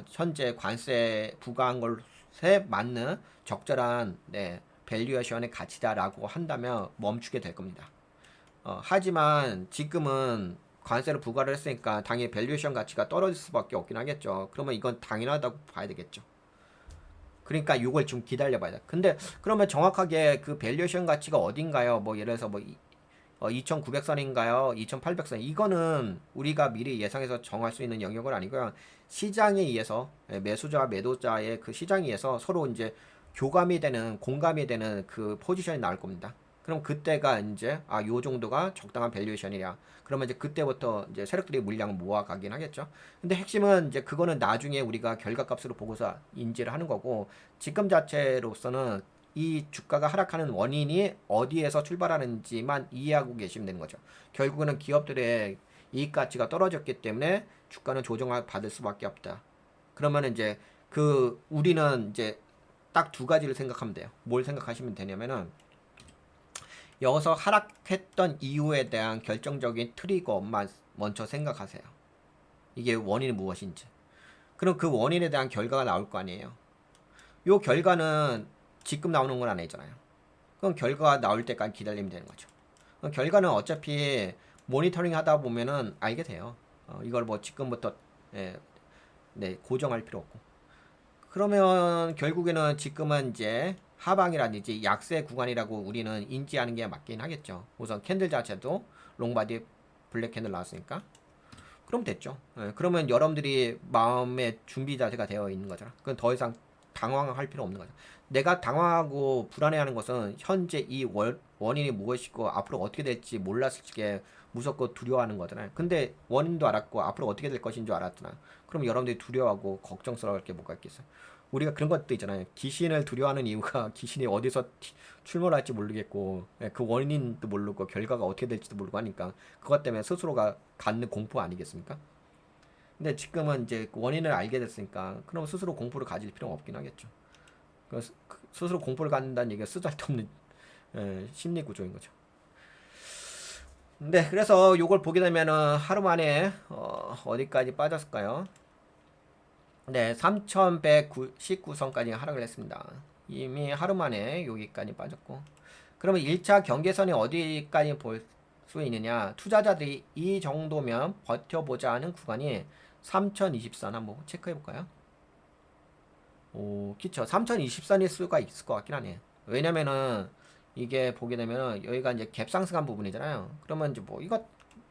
현재 관세 부과한 것에 맞는 적절한 밸류에이션의 가치다라고 한다면 멈추게 될 겁니다. 하지만 지금은 관세를 부과를 했으니까 당연히 밸류에이션 가치가 떨어질 수밖에 없긴 하겠죠. 그러면 이건 당연하다고 봐야 되겠죠. 그러니까 이걸 좀 기다려봐야 돼. 근데 그러면 정확하게 그 밸류에이션 가치가 어딘가요? 뭐 예를 들어서 뭐 2,900선인가요? 2,800선. 이거는 우리가 미리 예상해서 정할 수 있는 영역은 아니고요. 시장에 의해서 매수자와 매도자의 그 시장에 의해서 서로 이제 교감이 되는 공감이 되는 그 포지션이 나올 겁니다. 그럼 그때가 이제 요 정도가 적당한 밸류에이션이야. 그러면 이제 그때부터 이제 세력들이 물량을 모아가긴 하겠죠. 근데 핵심은 이제 그거는 나중에 우리가 결과값으로 보고서 인지를 하는 거고 지금 자체로서는 이 주가가 하락하는 원인이 어디에서 출발하는지만 이해하고 계시면 되는 거죠. 결국에는 기업들의 이익 가치가 떨어졌기 때문에 주가는 조정을 받을 수밖에 없다. 그러면 이제 우리는 이제 딱 두 가지를 생각하면 돼요. 뭘 생각하시면 되냐면은 여기서 하락했던 이유에 대한 결정적인 트리거만 먼저 생각하세요. 이게 원인이 무엇인지. 그럼 그 원인에 대한 결과가 나올 거 아니에요. 요 결과는 지금 나오는 건 아니잖아요. 그럼 결과가 나올 때까지 기다리면 되는 거죠. 그럼 결과는 어차피 모니터링 하다 보면은 알게 돼요. 이걸 뭐 지금부터 예, 고정할 필요 없고. 그러면 결국에는 지금은 이제 하방이라든지 약세 구간이라고 우리는 인지하는 게 맞긴 하겠죠. 우선 캔들 자체도 롱바디 블랙 캔들 나왔으니까. 그럼 됐죠. 그러면 여러분들이 마음의 준비 자세가 되어 있는 거잖아. 그건 더 이상 당황할 필요 없는 거죠. 내가 당황하고 불안해하는 것은 현재 이 원인이 무엇이고 앞으로 어떻게 될지 몰랐을 적에 무섭고 두려워하는 거잖아요. 근데 원인도 알았고 앞으로 어떻게 될 것인 줄 알았잖아. 그럼 여러분들이 두려워하고 걱정스러울 게 뭐가 있겠어요. 우리가 그런 것도 있잖아요. 귀신을 두려워하는 이유가 귀신이 어디서 출몰할지 모르겠고 그 원인도 모르고 결과가 어떻게 될지도 모르고 하니까 그것 때문에 스스로가 갖는 공포 아니겠습니까? 근데 지금은 이제 원인을 알게 됐으니까 그럼 스스로 공포를 가질 필요가 없긴 하겠죠. 그래서 스스로 공포를 갖는다는 얘기가 쓰잘데없는 심리 구조인 거죠. 네, 그래서 요걸 보게 되면은 하루 만에 어디까지 빠졌을까요? 네, 3,119선까지 하락을 했습니다. 이미 하루 만에 여기까지 빠졌고. 그러면 1차 경계선이 어디까지 볼 수 있느냐? 투자자들이 이 정도면 버텨보자 하는 구간이 3,020선 한번 체크해 볼까요? 오, 그쵸. 3,020선일 수가 있을 것 같긴 하네. 왜냐면은 이게 보게 되면은 여기가 이제 갭 상승한 부분이잖아요. 그러면 이제 뭐 이거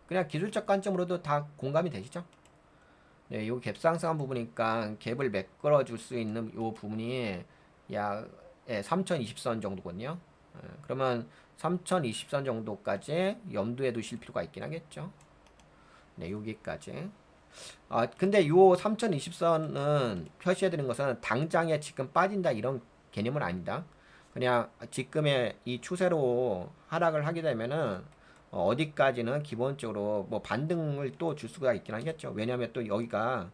그냥 기술적 관점으로도 다 공감이 되시죠? 네, 요 갭 상승한 부분이니까 갭을 매끌어 줄 수 있는 요 부분이 약 3020선 정도거든요. 그러면 3020선 정도까지 염두에 두실 필요가 있긴 하겠죠. 네, 여기까지. 근데 요 3020선은 표시해 드린 것은 당장에 지금 빠진다 이런 개념은 아니다. 그냥 지금의 이 추세로 하락을 하게 되면은 어디까지는 기본적으로 뭐 반등을 또 줄 수가 있긴 하겠죠. 왜냐하면 또 여기가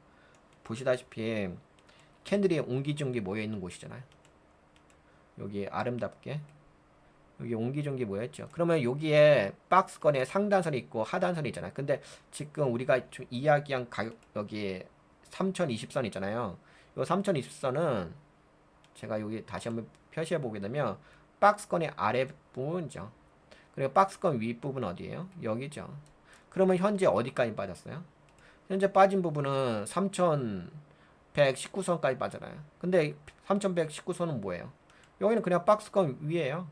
보시다시피 캔들이 옹기종기 모여 있는 곳이잖아요. 여기 아름답게 여기 옹기종기 모여 있죠. 그러면 여기에 박스권에 상단선이 있고 하단선이 있잖아요. 근데 지금 우리가 좀 이야기한 가격 여기 3020선 있잖아요. 요 3020선은 제가 여기 다시 한번 표시해 보게 되면 박스권의 아래 부분이죠. 그리고 박스권 윗부분 어디예요? 여기죠. 그러면 현재 어디까지 빠졌어요? 현재 빠진 부분은 3119선까지 빠져나요. 근데 3119선은 뭐예요? 여기는 그냥 박스권 위에요.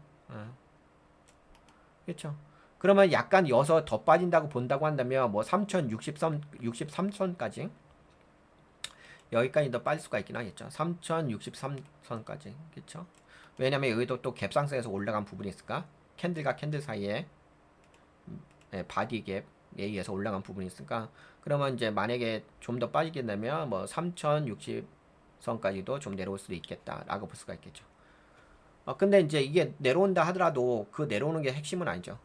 그렇죠. 그러면 약간 여서 더 빠진다고 본다고 한다면 뭐 3063선까지 여기까지 더 빠질 수가 있긴 하겠죠. 3063선까지. 그렇죠. 왜냐면 여기도 또 갭상승에서 올라간 부분이 있을까? 캔들과 캔들 사이에 바디 갭에 의해서 올라간 부분이 있으니까 그러면 이제 만약에 좀 더 빠지게 되면 뭐 3060선까지도 좀 내려올 수도 있겠다라고 볼 수가 있겠죠. 근데 이제 이게 내려온다 하더라도 그 내려오는 게 핵심은 아니죠.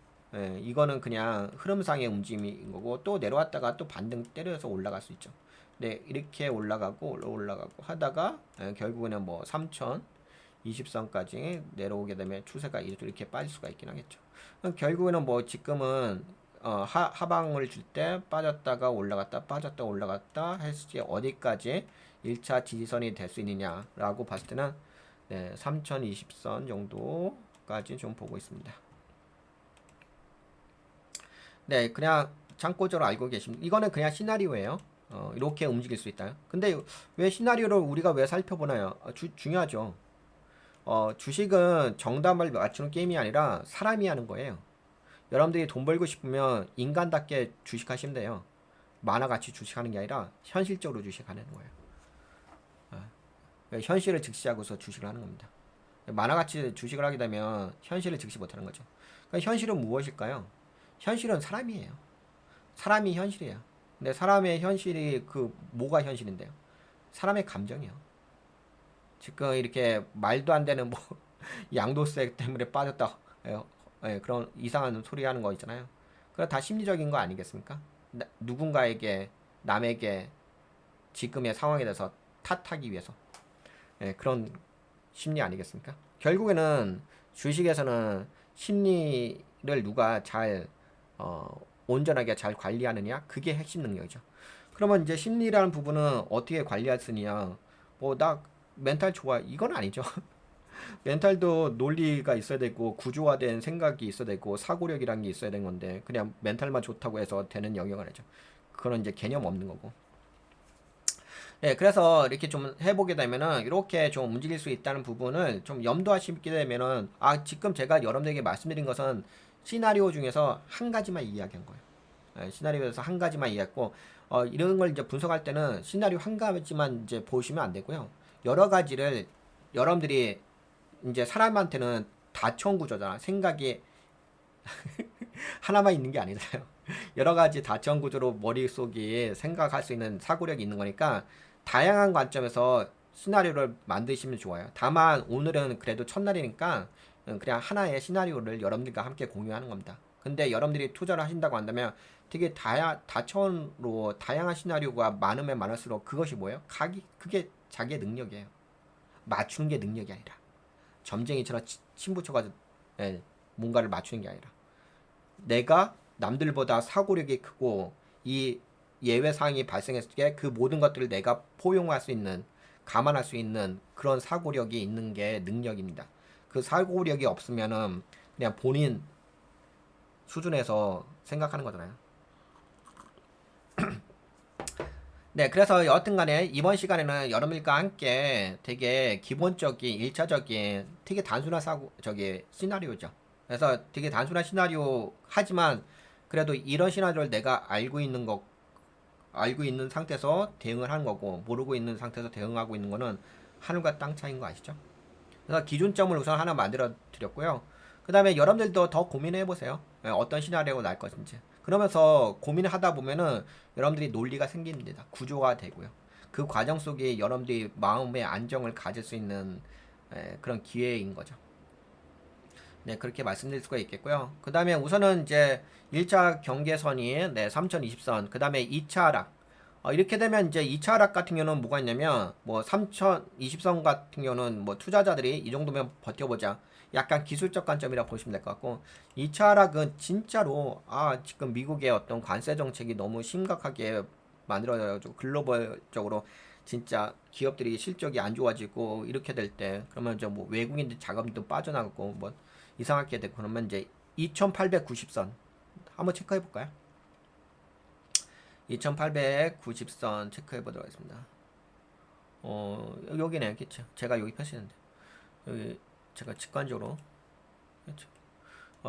이거는 그냥 흐름상의 움직임인 거고 또 내려왔다가 또 반등 때려서 올라갈 수 있죠. 네, 이렇게 올라가고 하다가 결국에는 뭐 3020선까지 내려오게 되면 추세가 이렇게 빠질 수가 있긴 하겠죠. 결국에는 뭐 지금은 하방을 줄 때 빠졌다가 올라갔다 빠졌다 올라갔다 했을 때 어디까지 1차 지지선이 될 수 있느냐라고 봤을 때는 네, 3020선 정도까지 좀 보고 있습니다. 네, 그냥 참고적으로 알고 계십니다. 이거는 그냥 시나리오예요. 이렇게 움직일 수 있다. 근데 왜 시나리오를 우리가 왜 살펴보나요? 중요하죠. 주식은 정답을 맞추는 게임이 아니라 사람이 하는 거예요. 여러분들이 돈 벌고 싶으면 인간답게 주식하시면 돼요. 만화같이 주식하는 게 아니라 현실적으로 주식하는 거예요. 현실을 직시하고서 주식을 하는 겁니다. 만화같이 주식을 하게 되면 현실을 직시 못하는 거죠. 그러니까 현실은 무엇일까요? 현실은 사람이에요. 사람이 현실이에요. 근데 사람의 현실이 뭐가 현실인데요? 사람의 감정이요. 지금 이렇게 말도 안 되는 뭐 양도세 때문에 빠졌다. 그런 이상한 소리 하는 거 있잖아요. 그거 다 심리적인 거 아니겠습니까? 누군가에게 남에게 지금의 상황에 대해서 탓하기 위해서 그런 심리 아니겠습니까? 결국에는 주식에서는 심리를 누가 잘 온전하게 잘 관리하느냐 그게 핵심 능력이죠. 그러면 이제 심리라는 부분은 어떻게 관리할 수 있냐? 뭐 나 멘탈 좋아 이건 아니죠. 멘탈도 논리가 있어야 되고 구조화된 생각이 있어야 되고 사고력이라는 게 있어야 되는 건데 그냥 멘탈만 좋다고 해서 되는 영역은 아니죠. 그건 이제 개념 없는 거고. 네, 그래서 이렇게 좀 해보게 되면은 이렇게 좀 움직일 수 있다는 부분을 좀 염두하시게 되면은 지금 제가 여러분들에게 말씀드린 것은 시나리오 중에서 한 가지만 이야기한 거예요. 시나리오에서 한 가지만 이해했고 이런 걸 이제 분석할 때는 시나리오 한 가지만 이제 보시면 안 되고요. 여러 가지를 여러분들이 이제 사람한테는 다천 구조잖아. 생각이 하나만 있는 게 아니잖아요. 여러 가지 다천 구조로 머릿속에 생각할 수 있는 사고력이 있는 거니까 다양한 관점에서 시나리오를 만드시면 좋아요. 다만 오늘은 그래도 첫날이니까 그냥 하나의 시나리오를 여러분들과 함께 공유하는 겁니다. 근데 여러분들이 투자를 하신다고 한다면 되게 다차원으로 다양한 시나리오가 많으면 많을수록 그것이 뭐예요? 그게 자기의 능력이에요. 맞추는 게 능력이 아니라 점쟁이처럼 침 붙여가지고 뭔가를 맞추는 게 아니라 내가 남들보다 사고력이 크고 이 예외 사항이 발생했을 때 그 모든 것들을 내가 포용할 수 있는 감안할 수 있는 그런 사고력이 있는 게 능력입니다. 그 사고력이 없으면은 그냥 본인 수준에서 생각하는 거잖아요. 네, 그래서 여하튼간에 이번 시간에는 여러분들과 함께 되게 기본적인 1차적인 되게 단순한 시나리오죠. 그래서 되게 단순한 시나리오 하지만 그래도 이런 시나리오를 내가 알고 있는 상태에서 대응을 하는 거고 모르고 있는 상태에서 대응하고 있는 거는 하늘과 땅 차이인 거 아시죠? 그래서 기준점을 우선 하나 만들어 드렸고요. 그 다음에 여러분들도 더 고민해 보세요. 어떤 시나리오가 날 것인지. 그러면서 고민을 하다 보면은 여러분들이 논리가 생깁니다. 구조가 되고요. 그 과정 속에 여러분들이 마음의 안정을 가질 수 있는 그런 기회인 거죠. 네, 그렇게 말씀드릴 수가 있겠고요. 그 다음에 우선은 이제 1차 경계선이 3020선, 그 다음에 2차 하락. 이렇게 되면 이제 2차 하락 같은 경우는 뭐가 있냐면 뭐 3020선 같은 경우는 뭐 투자자들이 이 정도면 버텨보자. 약간 기술적 관점이라 보시면 될 것 같고 2차 하락은 진짜로 지금 미국의 어떤 관세 정책이 너무 심각하게 만들어져가지고 글로벌적으로 진짜 기업들이 실적이 안 좋아지고 이렇게 될 때 그러면 저 뭐 외국인들 자금도 빠져나가고 뭐 이상하게 되고 그러면 이제 2890선 한번 체크해 볼까요? 2890선 체크해 보도록 하겠습니다. 여기네, 그쵸? 제가 여기 표시했는데 여기 제가 직관적으로 그렇죠.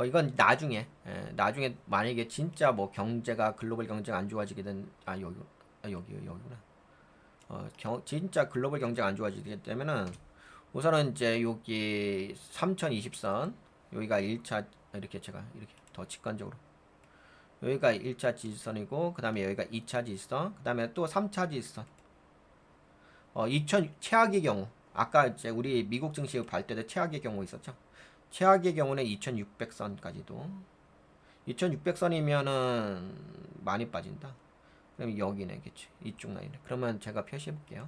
이건 나중에 나중에 만약에 진짜 뭐 경제가 글로벌 경제가 안 좋아지게 된 여기구나. 진짜 글로벌 경제가 안 좋아지게 되면은 우선은 이제 여기 3020선 여기가 1차 이렇게 제가 이렇게 더 직관적으로 여기가 1차 지지선이고 그 다음에 여기가 2차 지지선 그 다음에 또 3차 지지선 2000 최악의 경우 아까 이제 우리 미국 증시 발 때도 최악의 경우 있었죠. 최악의 경우는 2600선까지도 2600선이면은 많이 빠진다. 그럼 여기네, 그치? 이쪽 라인에. 그러면 제가 표시해 볼게요.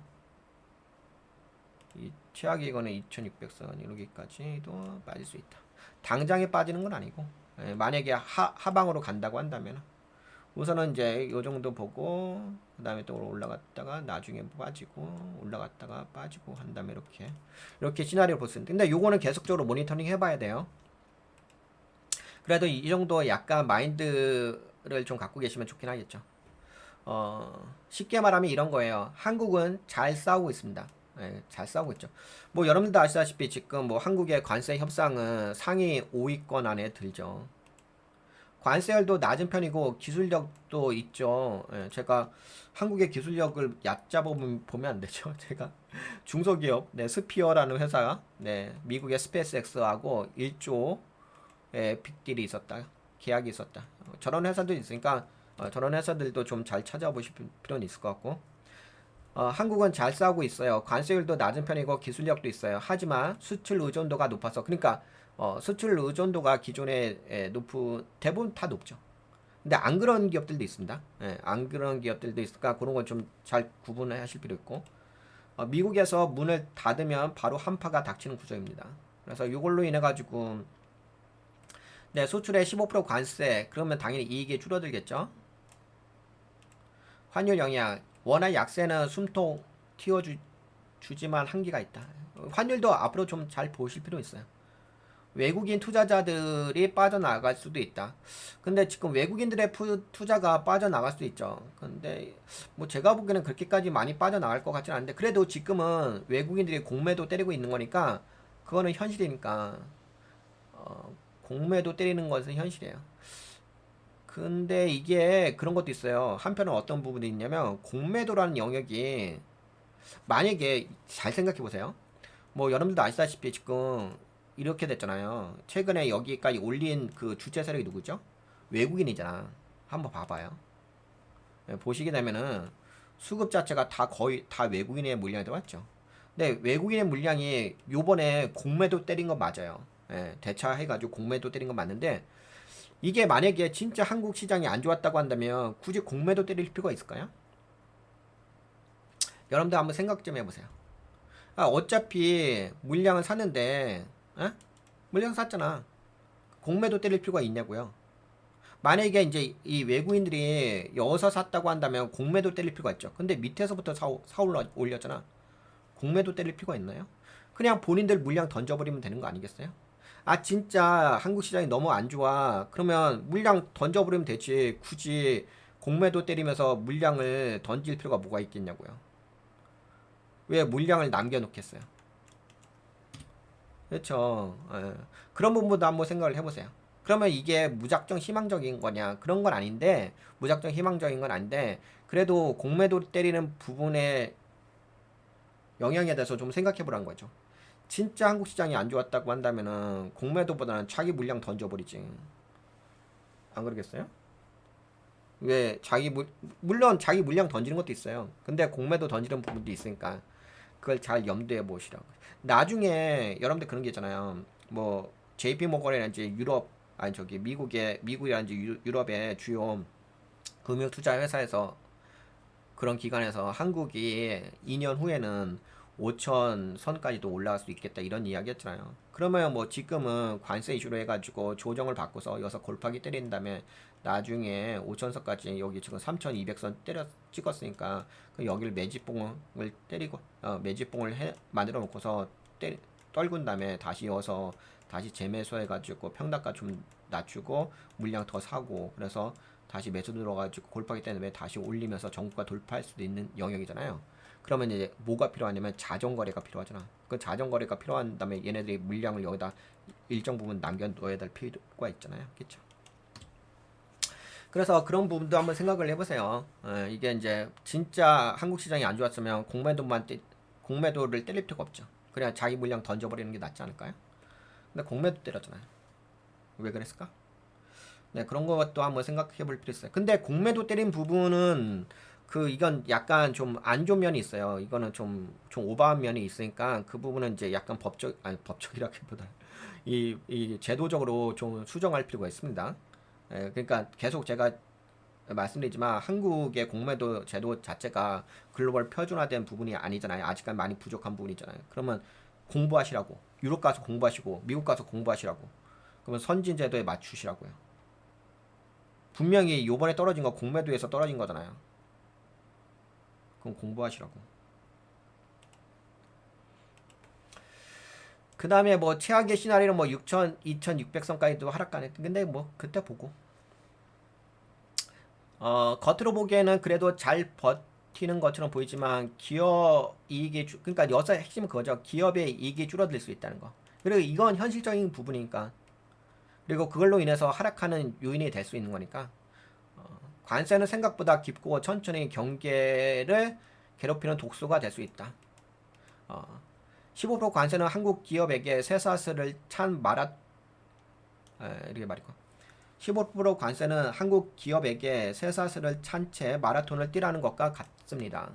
이 최악의 경우는 2600선 여기까지도 빠질 수 있다. 당장에 빠지는 건 아니고 만약에 하방으로 간다고 한다면 우선은 이제 요 정도 보고 그 다음에 또 올라갔다가 나중에 빠지고 올라갔다가 빠지고 한다면 이렇게 시나리오 볼 수 있는데 근데 요거는 계속적으로 모니터링 해봐야 돼요. 그래도 이 정도 약간 마인드를 좀 갖고 계시면 좋긴 하겠죠. 쉽게 말하면 이런 거예요. 한국은 잘 싸우고 있습니다. 잘 싸우고 있죠. 뭐 여러분들도 아시다시피 지금 뭐 한국의 관세 협상은 상위 5위권 안에 들죠. 관세율도 낮은 편이고 기술력도 있죠. 제가 한국의 기술력을 얕잡아 보면 안 되죠. 제가 중소기업 스피어라는 회사 미국의 스페이스X하고 1조의 빅딜이 있었다. 계약이 있었다. 저런 회사도 있으니까 저런 회사들도 좀 잘 찾아보실 필요는 있을 것 같고 한국은 잘 싸우고 있어요. 관세율도 낮은 편이고 기술력도 있어요. 하지만 수출 의존도가 높아서 그러니까 수출 의존도가 기존에 대부분 다 높죠. 근데 안 그런 기업들도 있습니다. 안 그런 기업들도 있으니까 그런 건 좀 잘 구분을 하실 필요 있고 미국에서 문을 닫으면 바로 한파가 닥치는 구조입니다. 그래서 이걸로 인해 가지고 수출에 15% 관세 그러면 당연히 이익이 줄어들겠죠. 환율 영향 원화 약세는 숨통 틔워주지만 한계가 있다. 환율도 앞으로 좀 잘 보실 필요 있어요. 외국인 투자자들이 빠져나갈 수도 있다. 근데 지금 외국인들의 투자가 빠져나갈 수도 있죠. 근데 뭐 제가 보기에는 그렇게까지 많이 빠져나갈 것 같지는 않은데 그래도 지금은 외국인들이 공매도 때리고 있는 거니까 그거는 현실이니까 공매도 때리는 것은 현실이에요. 근데 이게 그런 것도 있어요. 한편은 어떤 부분이 있냐면 공매도라는 영역이 만약에 잘 생각해 보세요. 뭐 여러분들도 아시다시피 지금 이렇게 됐잖아요. 최근에 여기까지 올린 그 주체 세력이 누구죠? 외국인이잖아. 한번 봐봐요. 보시게 되면은 수급 자체가 다 거의 다 외국인의 물량이 들어왔죠. 근데 외국인의 물량이 요번에 공매도 때린 건 맞아요. 대차해가지고 공매도 때린 건 맞는데 이게 만약에 진짜 한국 시장이 안 좋았다고 한다면 굳이 공매도 때릴 필요가 있을까요? 여러분들 한번 생각 좀 해보세요. 어차피 물량을 샀는데 물량 샀잖아. 공매도 때릴 필요가 있냐고요. 만약에 이제 이 외국인들이 여기서 샀다고 한다면 공매도 때릴 필요가 있죠. 근데 밑에서부터 올렸잖아. 공매도 때릴 필요가 있나요? 그냥 본인들 물량 던져버리면 되는 거 아니겠어요? 진짜 한국 시장이 너무 안 좋아. 그러면 물량 던져버리면 되지. 굳이 공매도 때리면서 물량을 던질 필요가 뭐가 있겠냐고요. 왜 물량을 남겨놓겠어요? 그렇죠. 그런 부분도 한번 생각을 해보세요. 그러면 이게 무작정 희망적인 거냐? 그런 건 아닌데, 무작정 희망적인 건 아닌데, 그래도 공매도 때리는 부분에 영향에 대해서 좀 생각해 보라는 거죠. 진짜 한국 시장이 안 좋았다고 한다면은 공매도보다는 자기 물량 던져버리지. 안 그러겠어요? 왜 물론 자기 물량 던지는 것도 있어요. 근데 공매도 던지는 부분도 있으니까 그걸 잘 염두에 보시라고. 나중에 여러분들 그런 게 있잖아요. 뭐 JP 모건이라든지 유럽 아니 저기 미국이라든지 유럽의 주요 금융 투자 회사에서 그런 기관에서 한국이 2년 후에는 5천 선까지도 올라갈 수 있겠다 이런 이야기 했잖아요. 그러면 뭐 지금은 관세 이슈로 해가지고 조정을 받고서 여기서 골프하기 때린 다음에 나중에 5천선까지 여기 지금 3,200선 때려 찍었으니까 그 여기를 매집봉을 때리고 매집봉을 만들어 놓고서 떨군 다음에 다시 여기서 다시 재매수 해가지고 평단가 좀 낮추고 물량 더 사고 그래서 다시 매수 들어가지고 골프하기 때문에 다시 올리면서 정구가 돌파할 수도 있는 영역이잖아요. 그러면 이제 뭐가 필요하냐면 자전거래가 필요하잖아. 그 자전거래가 필요한 다음에 얘네들이 물량을 여기다 일정 부분 남겨놓아야 될 필요가 있잖아요. 그렇죠? 그래서 그런 부분도 한번 생각을 해보세요. 이게 이제 진짜 한국 시장이 안 좋았으면 공매도를 때릴 필요가 없죠. 그냥 자기 물량 던져버리는 게 낫지 않을까요? 근데 공매도 때렸잖아요. 왜 그랬을까? 네, 그런 것도 한번 생각해 볼 필요 있어요. 근데 공매도 때린 부분은 이건 약간 좀 안 좋은 면이 있어요. 이거는 좀 오버한 면이 있으니까 그 부분은 이제 약간 법적이라기보다 이 제도적으로 좀 수정할 필요가 있습니다. 그러니까 계속 제가 말씀드리지만 한국의 공매도 제도 자체가 글로벌 표준화된 부분이 아니잖아요. 아직까지 많이 부족한 부분이잖아요. 그러면 공부하시라고. 유럽 가서 공부하시고 미국 가서 공부하시라고. 그러면 선진 제도에 맞추시라고요. 분명히 요번에 떨어진 거 공매도에서 떨어진 거잖아요. 그럼 공부하시라고. 그 다음에 뭐 최악의 시나리오는 뭐 6천, 2,600선까지도 하락가네. 근데 뭐 그때 보고. 겉으로 보기에는 그래도 잘 버티는 것처럼 보이지만 기업 이익이 그러니까 여기서 핵심은 그거죠. 기업의 이익이 줄어들 수 있다는 거. 그리고 이건 현실적인 부분이니까. 그리고 그걸로 인해서 하락하는 요인이 될 수 있는 거니까. 관세는 생각보다 깊고 천천히 경계를 괴롭히는 독소가 될 수 있다. 15% 관세는 한국 기업에게 쇠사슬을 찬 이렇게 말이고 15% 관세는 한국 기업에게 쇠사슬을 찬 채 마라톤을 뛰라는 것과 같습니다.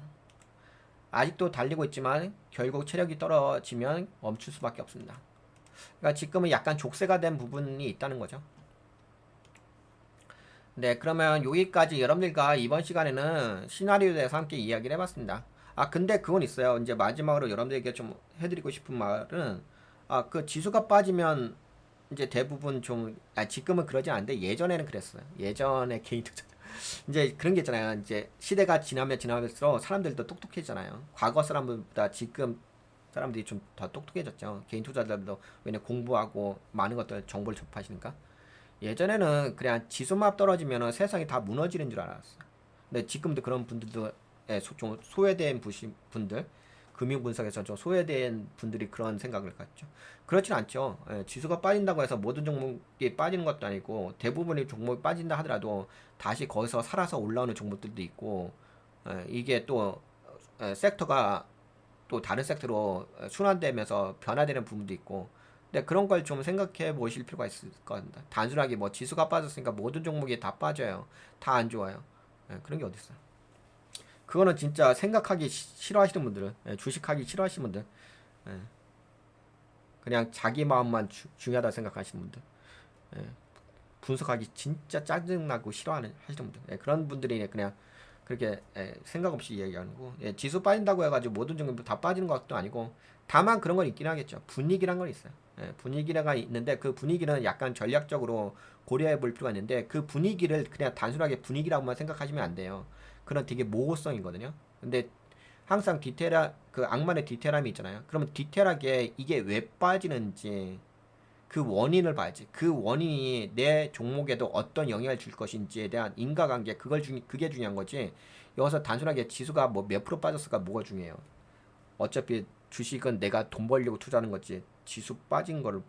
아직도 달리고 있지만 결국 체력이 떨어지면 멈출 수밖에 없습니다. 그러니까 지금은 약간 족쇄가 된 부분이 있다는 거죠. 네, 그러면 여기까지 여러분들과 이번 시간에는 시나리오에 대해서 함께 이야기를 해봤습니다. 근데 그건 있어요. 이제 마지막으로 여러분들에게 좀 해드리고 싶은 말은, 그 지수가 빠지면 이제 대부분 지금은 그러지 않는데 예전에는 그랬어요. 예전에 개인 투자. 이제 그런 게 있잖아요. 이제 시대가 지나면서 사람들도 똑똑해지잖아요. 과거 사람들보다 지금 사람들이 좀 더 똑똑해졌죠. 개인 투자자들도 왜냐면 공부하고 많은 것들 정보를 접하시니까. 예전에는 그냥 지수만 떨어지면 세상이 다 무너지는 줄 알았어요. 근데 지금도 그런 분들도 좀 소외된 분들 금융 분석에서 좀 소외된 분들이 그런 생각을 갖죠. 그렇진 않죠. 지수가 빠진다고 해서 모든 종목이 빠지는 것도 아니고 대부분의 종목이 빠진다 하더라도 다시 거기서 살아서 올라오는 종목들도 있고 이게 또 섹터가 또 다른 섹터로 순환되면서 변화되는 부분도 있고 근데 그런 걸 좀 생각해 보실 필요가 있을 것 같습니다. 단순하게 뭐 지수가 빠졌으니까 모든 종목이 다 빠져요. 다 안 좋아요. 그런 게 어딨어요. 그거는 진짜 생각하기 싫어하시는 분들은 주식하기 싫어하시는 분들 그냥 자기 마음만 중요하다 생각하시는 분들 분석하기 진짜 짜증나고 싫어하는 하시는 분들 그런 분들이 그냥 그렇게 생각 없이 이야기하는 거고 지수 빠진다고 해가지고 모든 종목이 다 빠지는 것도 아니고 다만 그런 건 있긴 하겠죠. 분위기란 건 있어요. 분위기가 있는데 그 분위기는 약간 전략적으로 고려해 볼 필요가 있는데 그 분위기를 그냥 단순하게 분위기라고만 생각하시면 안 돼요. 그런 되게 모호성이거든요. 근데 항상 그 악만의 디테일함이 있잖아요. 그러면 디테일하게 이게 왜 빠지는지 그 원인을 봐야지. 그 원인이 내 종목에도 어떤 영향을 줄 것인지에 대한 인과관계 그게 중요한 거지. 여기서 단순하게 지수가 뭐 몇 프로 빠졌을까 뭐가 중요해요. 어차피 주식은 내가 돈 벌려고 투자하는 거지. 지수 빠진 거를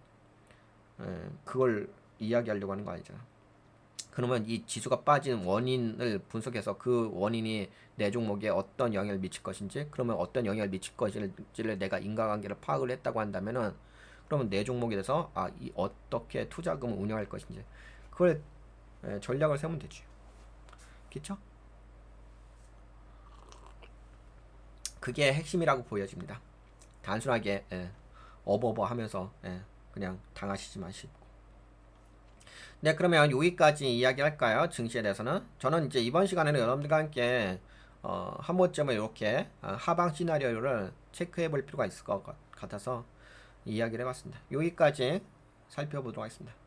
그걸 이야기하려고 하는 거 아니잖아. 그러면 이 지수가 빠진 원인을 분석해서 그 원인이 내 종목에 어떤 영향을 미칠 것인지 그러면 어떤 영향을 미칠 것인지를 내가 인과관계를 파악을 했다고 한다면은 그러면 내 종목에 대해서 어떻게 투자금을 운영할 것인지 그걸 전략을 세우면 되지. 그쵸? 그게 핵심이라고 보여집니다. 단순하게 어버버 하면서 그냥 당하시지 마시고. 네, 그러면 여기까지 이야기할까요? 증시에 대해서는 저는 이제 이번 시간에는 여러분들과 함께 한 번쯤은 이렇게 하방 시나리오를 체크해 볼 필요가 있을 것 같아서 이야기를 해봤습니다. 여기까지 살펴보도록 하겠습니다.